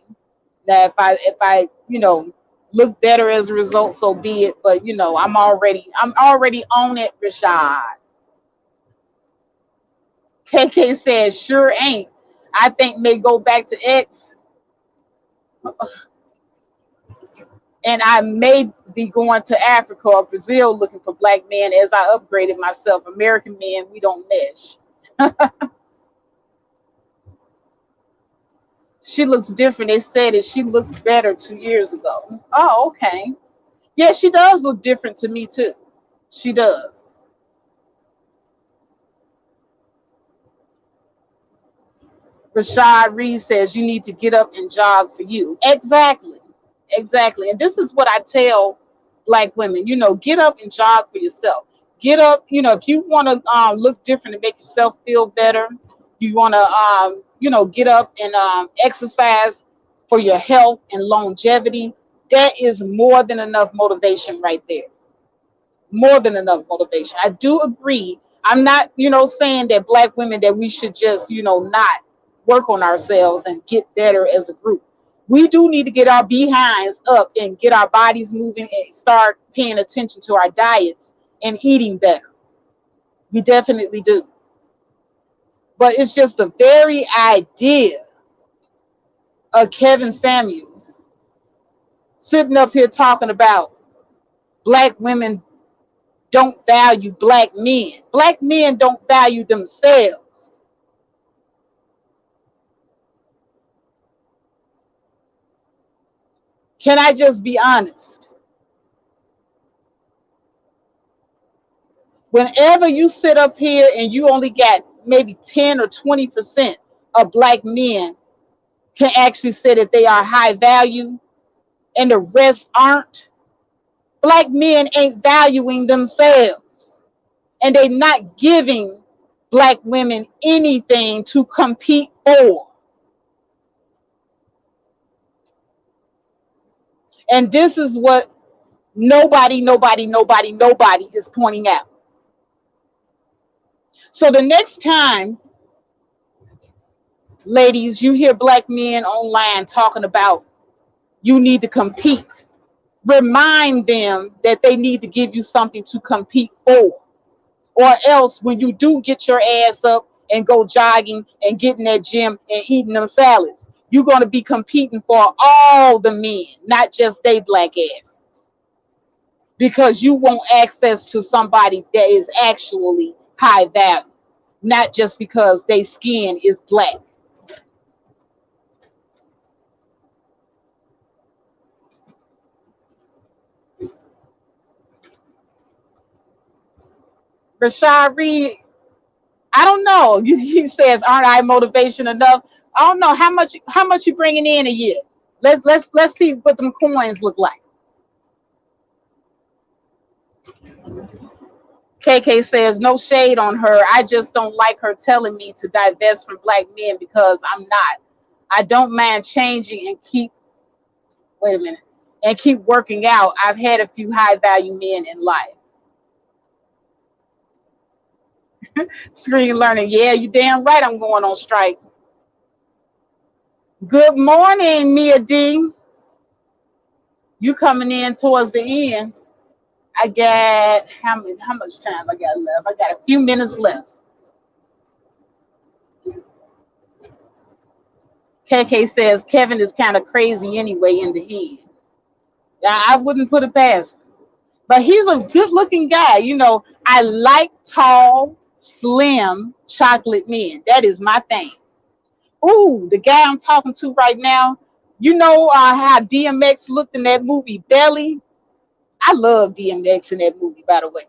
Now, if I look better as a result, so be it. But I'm already on it, Rashad. KK says, sure ain't. I think may go back to X, and I may be going to Africa or Brazil looking for black men as I upgraded myself. American men, we don't mesh. She looks different. They said that she looked better 2 years ago. Oh, okay. Yeah, she does look different to me too. She does. Rashad Reed says you need to get up and jog for you. Exactly. Exactly. And this is what I tell black women, get up and jog for yourself. Get up, if you want to look different and make yourself feel better, you want to, get up and exercise for your health and longevity. That is more than enough motivation right there. More than enough motivation. I do agree. I'm not, saying that black women that we should just, not work on ourselves and get better as a group. We do need to get our behinds up and get our bodies moving and start paying attention to our diets and eating better. We definitely do. But it's just the very idea of Kevin Samuels sitting up here talking about black women don't value black men. Black men don't value themselves. Can I just be honest? Whenever you sit up here and you only got maybe 10 or 20% of black men can actually say that they are high value and the rest aren't, black men ain't valuing themselves and they're not giving black women anything to compete for. And this is what nobody is pointing out. So the next time, ladies, you hear black men online talking about you need to compete, remind them that they need to give you something to compete for. Or else when you do get your ass up and go jogging and get in that gym and eating them salads, you're going to be competing for all the men, not just they black asses. Because you want access to somebody that is actually high value, not just because their skin is black. Rashad Reed, I don't know. He says, "Aren't I motivation enough?" I don't know how much you bringing in a year. Let's see what them coins look like. KK says, "No shade on her. I just don't like her telling me to divest from black men because I'm not. I don't mind changing and wait a minute, and keep working out. I've had a few high value men in life." Screen learning. Yeah, you damn right I'm going on strike. Good morning, Mia D. You coming in towards the end. I got how much time I got left? I got a few minutes left. KK says Kevin is kind of crazy anyway in the head. I wouldn't put it past him. But he's a good looking guy. I like tall, slim, chocolate men. That is my thing. Ooh, the guy I'm talking to right now, how DMX looked in that movie Belly? I love DMX in that movie, by the way.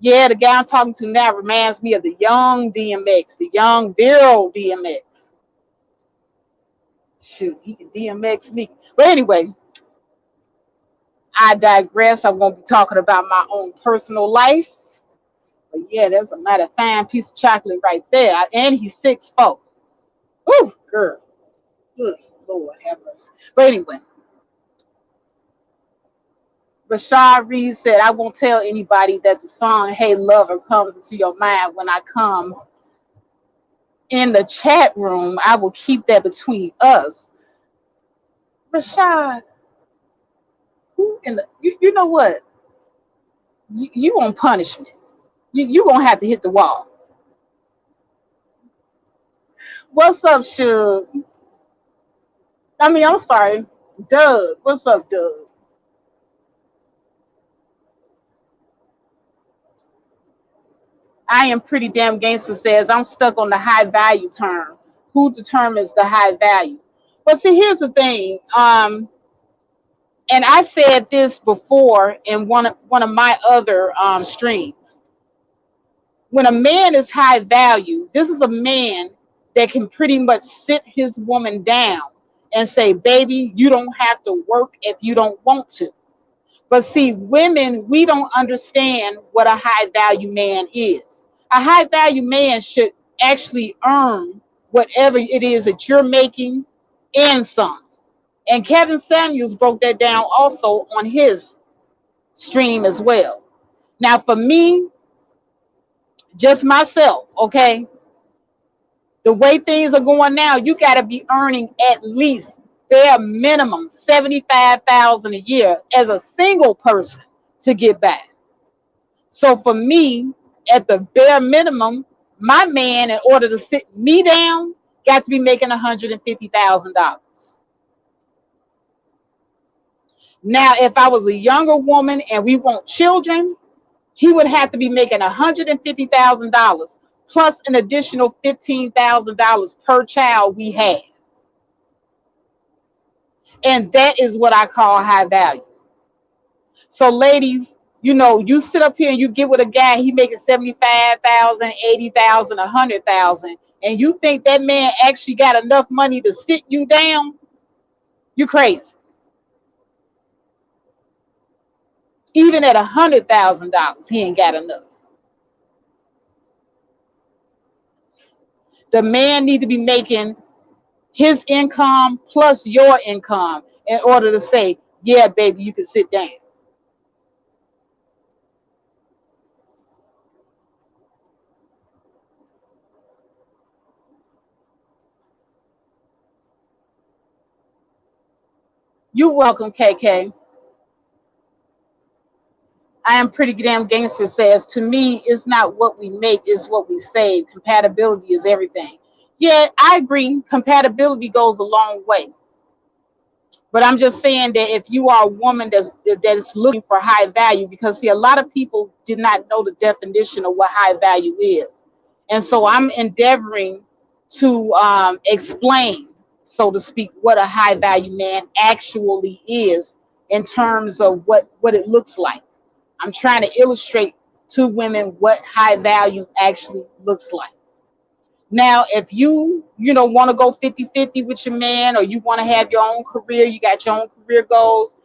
Yeah, the guy I'm talking to now reminds me of the young DMX, the young virile DMX. Shoot, he can DMX me. But anyway, I digress. I won't be talking about my own personal life. But yeah, that's a mighty fine piece of chocolate right there. And he's 6'4". Ooh, girl. Good Lord have mercy. But anyway, Rashad Reed said, "I won't tell anybody that the song Hey Lover comes into your mind when I come in the chat room. I will keep that between us." Rashad, Who in the you know what? You on punishment. You gonna have to hit the wall. What's up, Suge? I mean, I'm sorry, Doug. What's up, Doug? I am pretty damn gangster says I'm stuck on the high value term. Who determines the high value? But see, here's the thing. And I said this before in one of my other streams. When a man is high value, this is a man that can pretty much sit his woman down and say, "Baby, you don't have to work if you don't want to." But see, women, we don't understand what a high value man is. A high value man should actually earn whatever it is that you're making and some. And Kevin Samuels broke that down also on his stream as well. Now, for me, just myself, okay, the way things are going now, you got to be earning at least bare minimum 75,000 a year as a single person to get back. So for me, at the bare minimum, my man, in order to sit me down, got to be making $150,000. Now, if I was a younger woman and we want children, he would have to be making $150,000 plus an additional $15,000 per child we have. And that is what I call high value. So, ladies, you sit up here and you get with a guy, he making 75,000, 80,000, 100,000, and you think that man actually got enough money to sit you down, you crazy. Even at $100,000, he ain't got enough. The man need to be making his income plus your income in order to say, yeah, baby, you can sit down. You're welcome, KK. I am pretty damn gangster says, to me, it's not what we make, it's what we save. Compatibility is everything. Yeah, I agree. Compatibility goes a long way. But I'm just saying that if you are a woman that's looking for high value, because see, a lot of people did not know the definition of what high value is. And so I'm endeavoring to explain, so to speak, what a high value man actually is in terms of what it looks like. I'm trying to illustrate to women what high value actually looks like. Now, if you want to go 50-50 with your man, or you want to have your own career, you got your own career goals,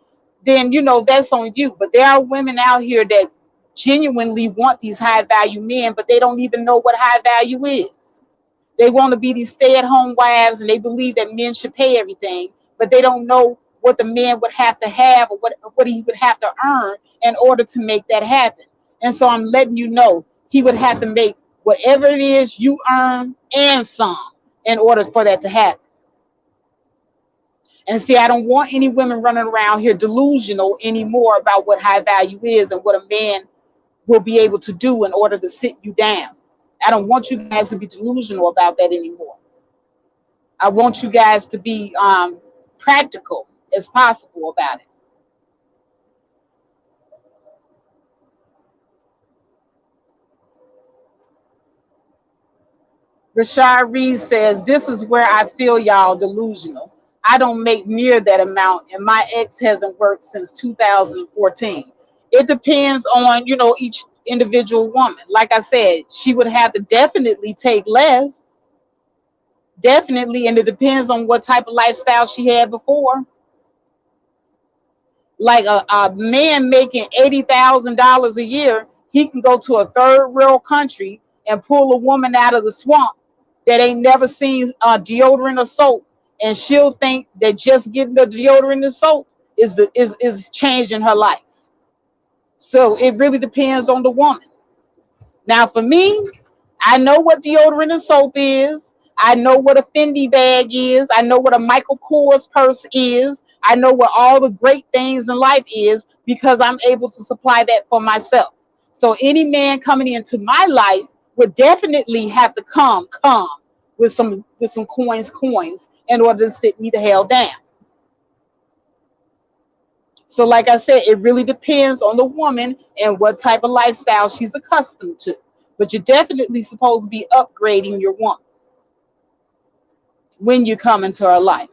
then that's on you. But there are women out here that genuinely want these high value men, but they don't even know what high value is. They want to be these stay-at-home wives, and they believe that men should pay everything, but they don't know what the man would have to have, or what he would have to earn in order to make that happen. And so I'm letting you know he would have to make whatever it is you earn and some in order for that to happen. And see, I don't want any women running around here delusional anymore about what high value is and what a man will be able to do in order to sit you down. I don't want you guys to be delusional about that anymore. I want you guys to be practical as possible about it. Rashad Reed says, this is where I feel y'all delusional. I don't make near that amount, and my ex hasn't worked since 2014. It depends on, each individual woman. Like I said, she would have to definitely take less, definitely, and it depends on what type of lifestyle she had before. Like a man making $80,000 a year, he can go to a third world country and pull a woman out of the swamp that ain't never seen deodorant or soap, and she'll think that just getting the deodorant and soap is changing her life. So it really depends on the woman. Now, for me, I know what deodorant and soap is. I know what a Fendi bag is. I know what a Michael Kors purse is. I know what all the great things in life is because I'm able to supply that for myself. So any man coming into my life would definitely have to come with some coins in order to sit me the hell down. So like I said, it really depends on the woman and what type of lifestyle she's accustomed to. But you're definitely supposed to be upgrading your woman when you come into her life.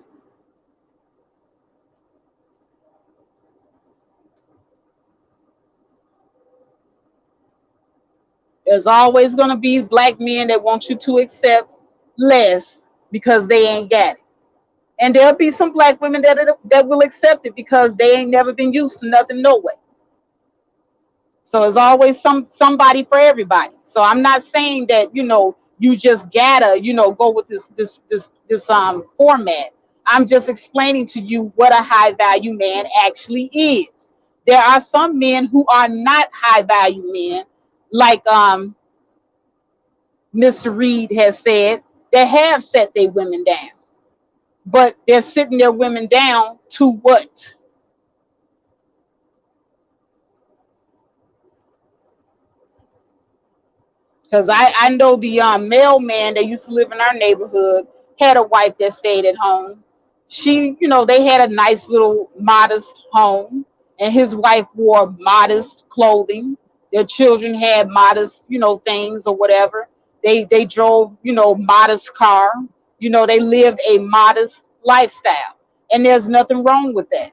There's always going to be black men that want you to accept less because they ain't got it. And there'll be some black women that will accept it because they ain't never been used to nothing no way. So it's always somebody for everybody. So I'm not saying that, you just gotta, go with this format. I'm just explaining to you what a high value man actually is. There are some men who are not high value men, like Mr. Reed has said, that have set their women down. But they're sitting their women down to what? Because I know the mailman that used to live in our neighborhood had a wife that stayed at home. She, they had a nice little modest home, and his wife wore modest clothing. Their children had modest, things or whatever. They drove, modest car. They lived a modest lifestyle, and there's nothing wrong with that.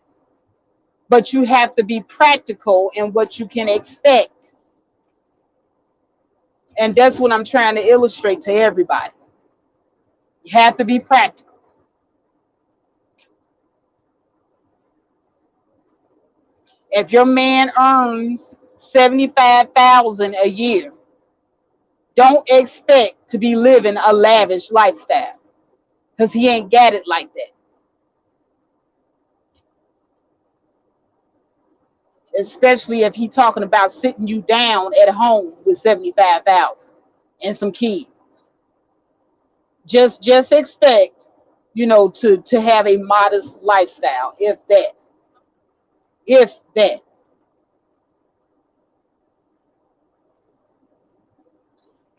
But you have to be practical in what you can expect, and that's what I'm trying to illustrate to everybody. You have to be practical. If your man earns 75,000 a year, don't expect to be living a lavish lifestyle because he ain't got it like that. Especially if he talking about sitting you down at home with 75,000 and some kids. Just expect, to have a modest lifestyle, if that. If that.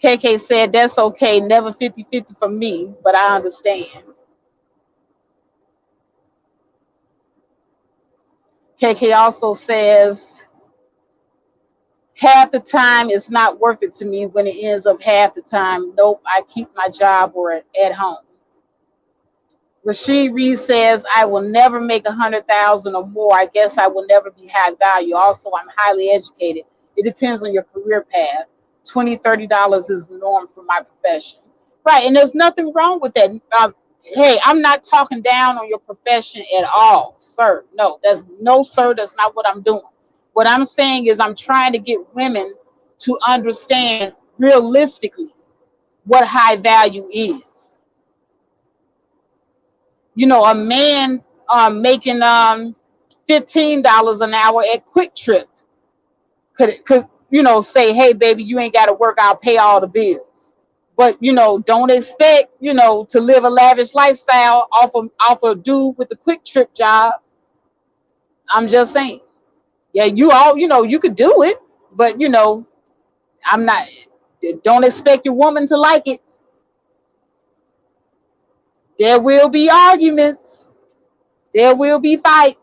KK said, that's okay. Never 50-50 for me, but I understand. KK also says, half the time it's not worth it to me when it ends up half the time. Nope, I keep my job or at home. Rashad Reed says, I will never make 100,000 or more. I guess I will never be high value. Also, I'm highly educated. It depends on your career path. $20, $30 is the norm for my profession. Right, and there's nothing wrong with that. Hey, I'm not talking down on your profession at all, sir. No, sir, that's not what I'm doing. What I'm saying is I'm trying to get women to understand realistically what high value is. A man making $15 an hour at Quick Trip could say, hey baby, you ain't got to work, I'll pay all the bills. But don't expect to live a lavish lifestyle off a dude with the Quick Trip job. I'm just saying. Yeah, you could do it, but I'm not. Don't expect your woman to like it. There will be arguments. There will be fights.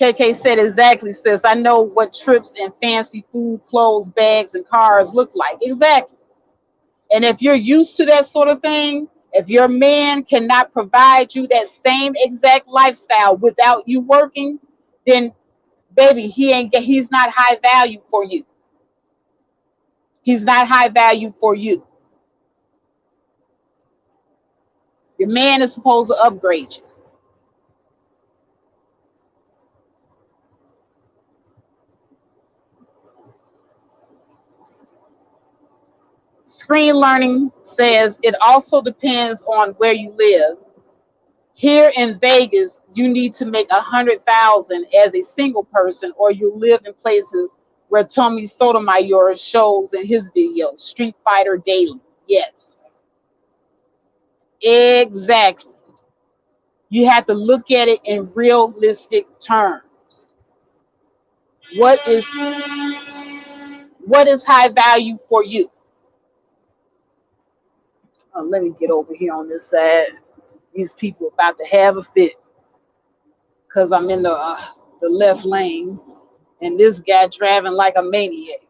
KK said, exactly, sis. I know what trips and fancy food, clothes, bags, and cars look like. Exactly. And if you're used to that sort of thing, if your man cannot provide you that same exact lifestyle without you working, then baby, he's not high value for you. He's not high value for you. Your man is supposed to upgrade you. Screen Learning says it also depends on where you live. Here in Vegas, you need to make 100,000 as a single person, or you live in places where Tommy Sotomayor shows in his video, Street Fighter Daily. Yes, exactly. You have to look at it in realistic terms. What is high value for you? Let me get over here on this side. These people about to have a fit because I'm in the left lane, and this guy driving like a maniac.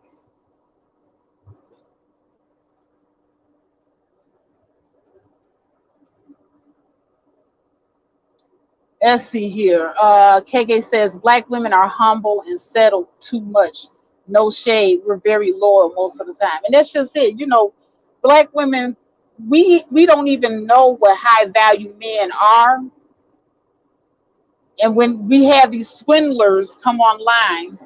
Let's see here. KK says black women are humble and settle too much. No shade. We're very loyal most of the time, and that's just it. Black women, we don't even know what high value men are. And when we have these swindlers come online,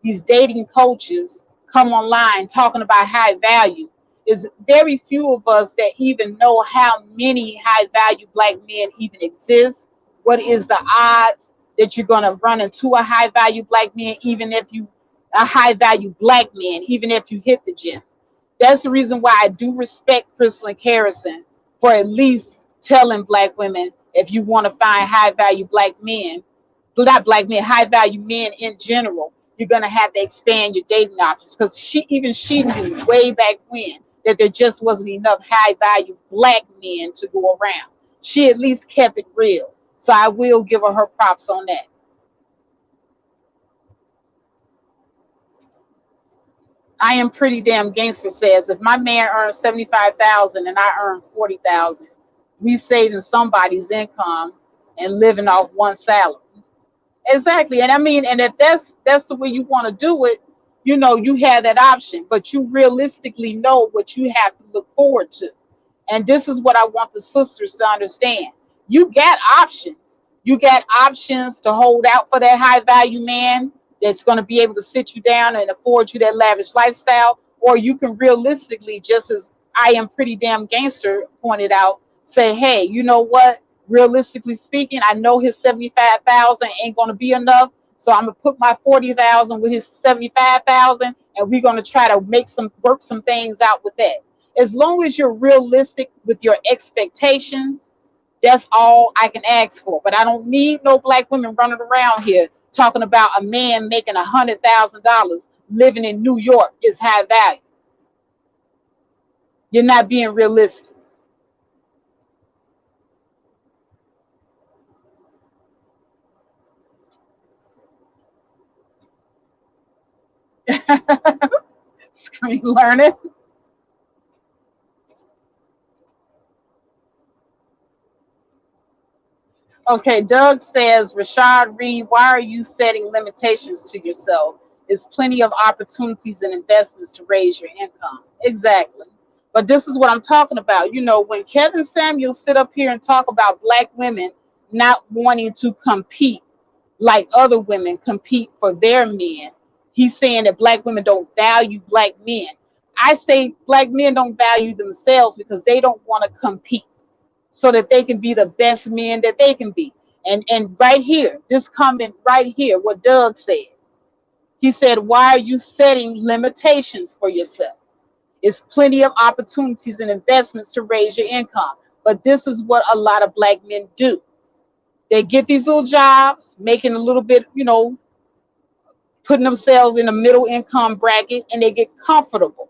these dating coaches come online talking about high value, is very few of us that even know how many high value black men even exist. What is the odds that you're going to run into a high value black man, even if you a high value black man, even if you hit the gym? That's the reason why I do respect Crystal and Harrison for at least telling black women, if you want to find high value black men, not black men, high value men in general, you're gonna have to expand your dating options. Because she knew way back when that there just wasn't enough high value black men to go around. She at least kept it real. So I will give her props on that. I am pretty damn gangster says if my man earns 75,000 and I earn 40,000, we saving somebody's income and living off one salary. Exactly. And I mean, and if that's the way you want to do it, you have that option, but you realistically know what you have to look forward to. And this is what I want the sisters to understand. You got options. You got options to hold out for that high value man that's going to be able to sit you down and afford you that lavish lifestyle. Or you can realistically, just as I am pretty damn gangster pointed out, say, hey, you know what? Realistically speaking, I know his 75,000 ain't going to be enough. So I'm going to put my 40,000 with his 75,000, and we're going to try to work some things out with that. As long as you're realistic with your expectations, that's all I can ask for. But I don't need no black women running around here talking about a man making $100,000 living in New York is high value. You're not being realistic. Screen learning. Okay, Doug says, Rashad Reed, why are you setting limitations to yourself? There's plenty of opportunities and investments to raise your income. Exactly. But this is what I'm talking about. When Kevin Samuels sit up here and talk about black women not wanting to compete like other women compete for their men, he's saying that black women don't value black men. I say black men don't value themselves because they don't want to compete so that they can be the best men that they can be. And right here, this comment right here, what Doug said. He said, why are you setting limitations for yourself? It's plenty of opportunities and investments to raise your income. But this is what a lot of black men do. They get these little jobs, making a little bit, putting themselves in a middle income bracket, and they get comfortable.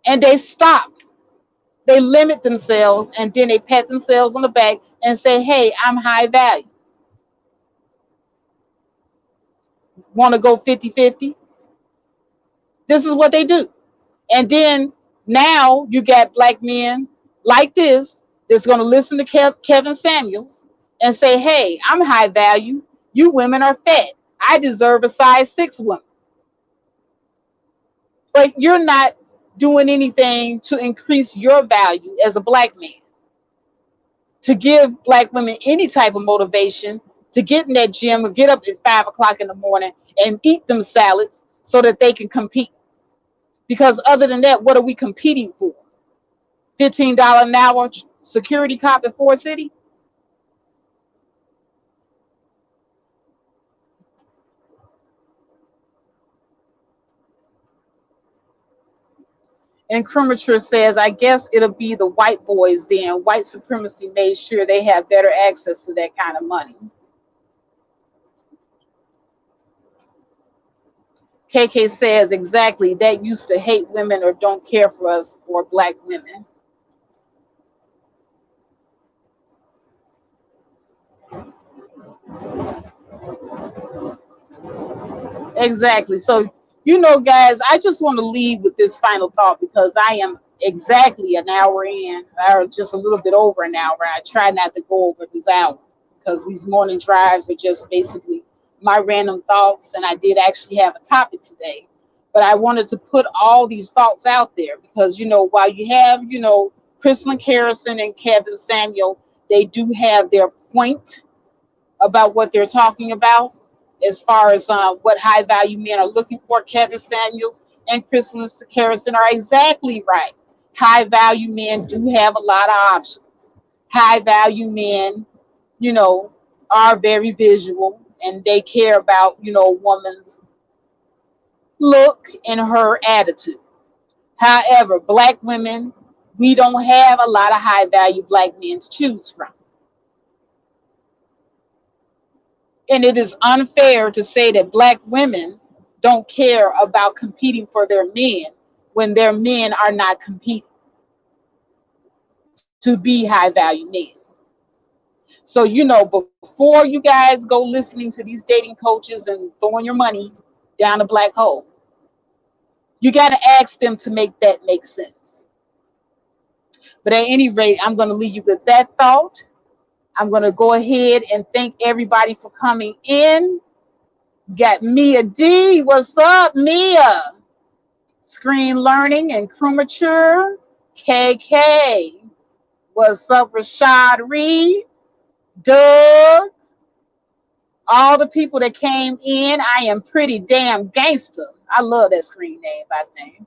And they stop. They limit themselves, and then they pat themselves on the back and say, hey, I'm high value. Want to go 50-50? This is what they do. And then now you got black men like this that's going to listen to Kevin Samuels and say, hey, I'm high value. You women are fat. I deserve a size 6 woman. But you're not doing anything to increase your value as a black man, to give black women any type of motivation to get in that gym or get up at 5 o'clock in the morning and eat them salads so that they can compete. Because other than that, what are we competing for? $15 an hour security cop at Ford City? And Cremature says, I guess it'll be the white boys then. White supremacy made sure they have better access to that kind of money. KK says, exactly, that used to hate women or don't care for us or black women. Exactly. So, guys, I just want to leave with this final thought because I am exactly an hour in, or just a little bit over an hour. I try not to go over this hour because these morning drives are just basically my random thoughts. And I did actually have a topic today, but I wanted to put all these thoughts out there because, while you have, Chrislyn Harrison and Kevin Samuel, they do have their point about what they're talking about as far as what high value men are looking for. Kevin Samuels and Kristen Harrison are exactly right. High value men do have a lot of options. High value men, you know, are very visual and they care about, a woman's look and her attitude. However, black women, we don't have a lot of high value black men to choose from. And it is unfair to say that black women don't care about competing for their men when their men are not competing to be high value men. So, before you guys go listening to these dating coaches and throwing your money down a black hole, you got to ask them to make that make sense. But at any rate, I'm going to leave you with that thought. I'm going to go ahead and thank everybody for coming in. Got Mia D. What's up, Mia? Screen Learning and Cremature. KK. What's up, Rashad Reed? Doug. All the people that came in. I am pretty damn gangster. I love that screen name, by name.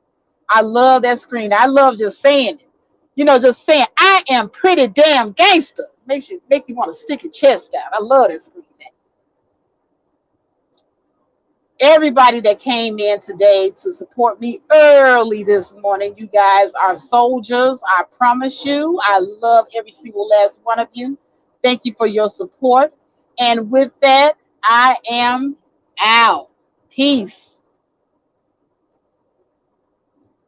I love that screen. I love just saying it. Just saying, I am pretty damn gangster. Make you want to stick your chest out. I love that screen name. Everybody that came in today to support me early this morning. You guys are soldiers. I promise you. I love every single last one of you. Thank you for your support. And with that, I am out. Peace.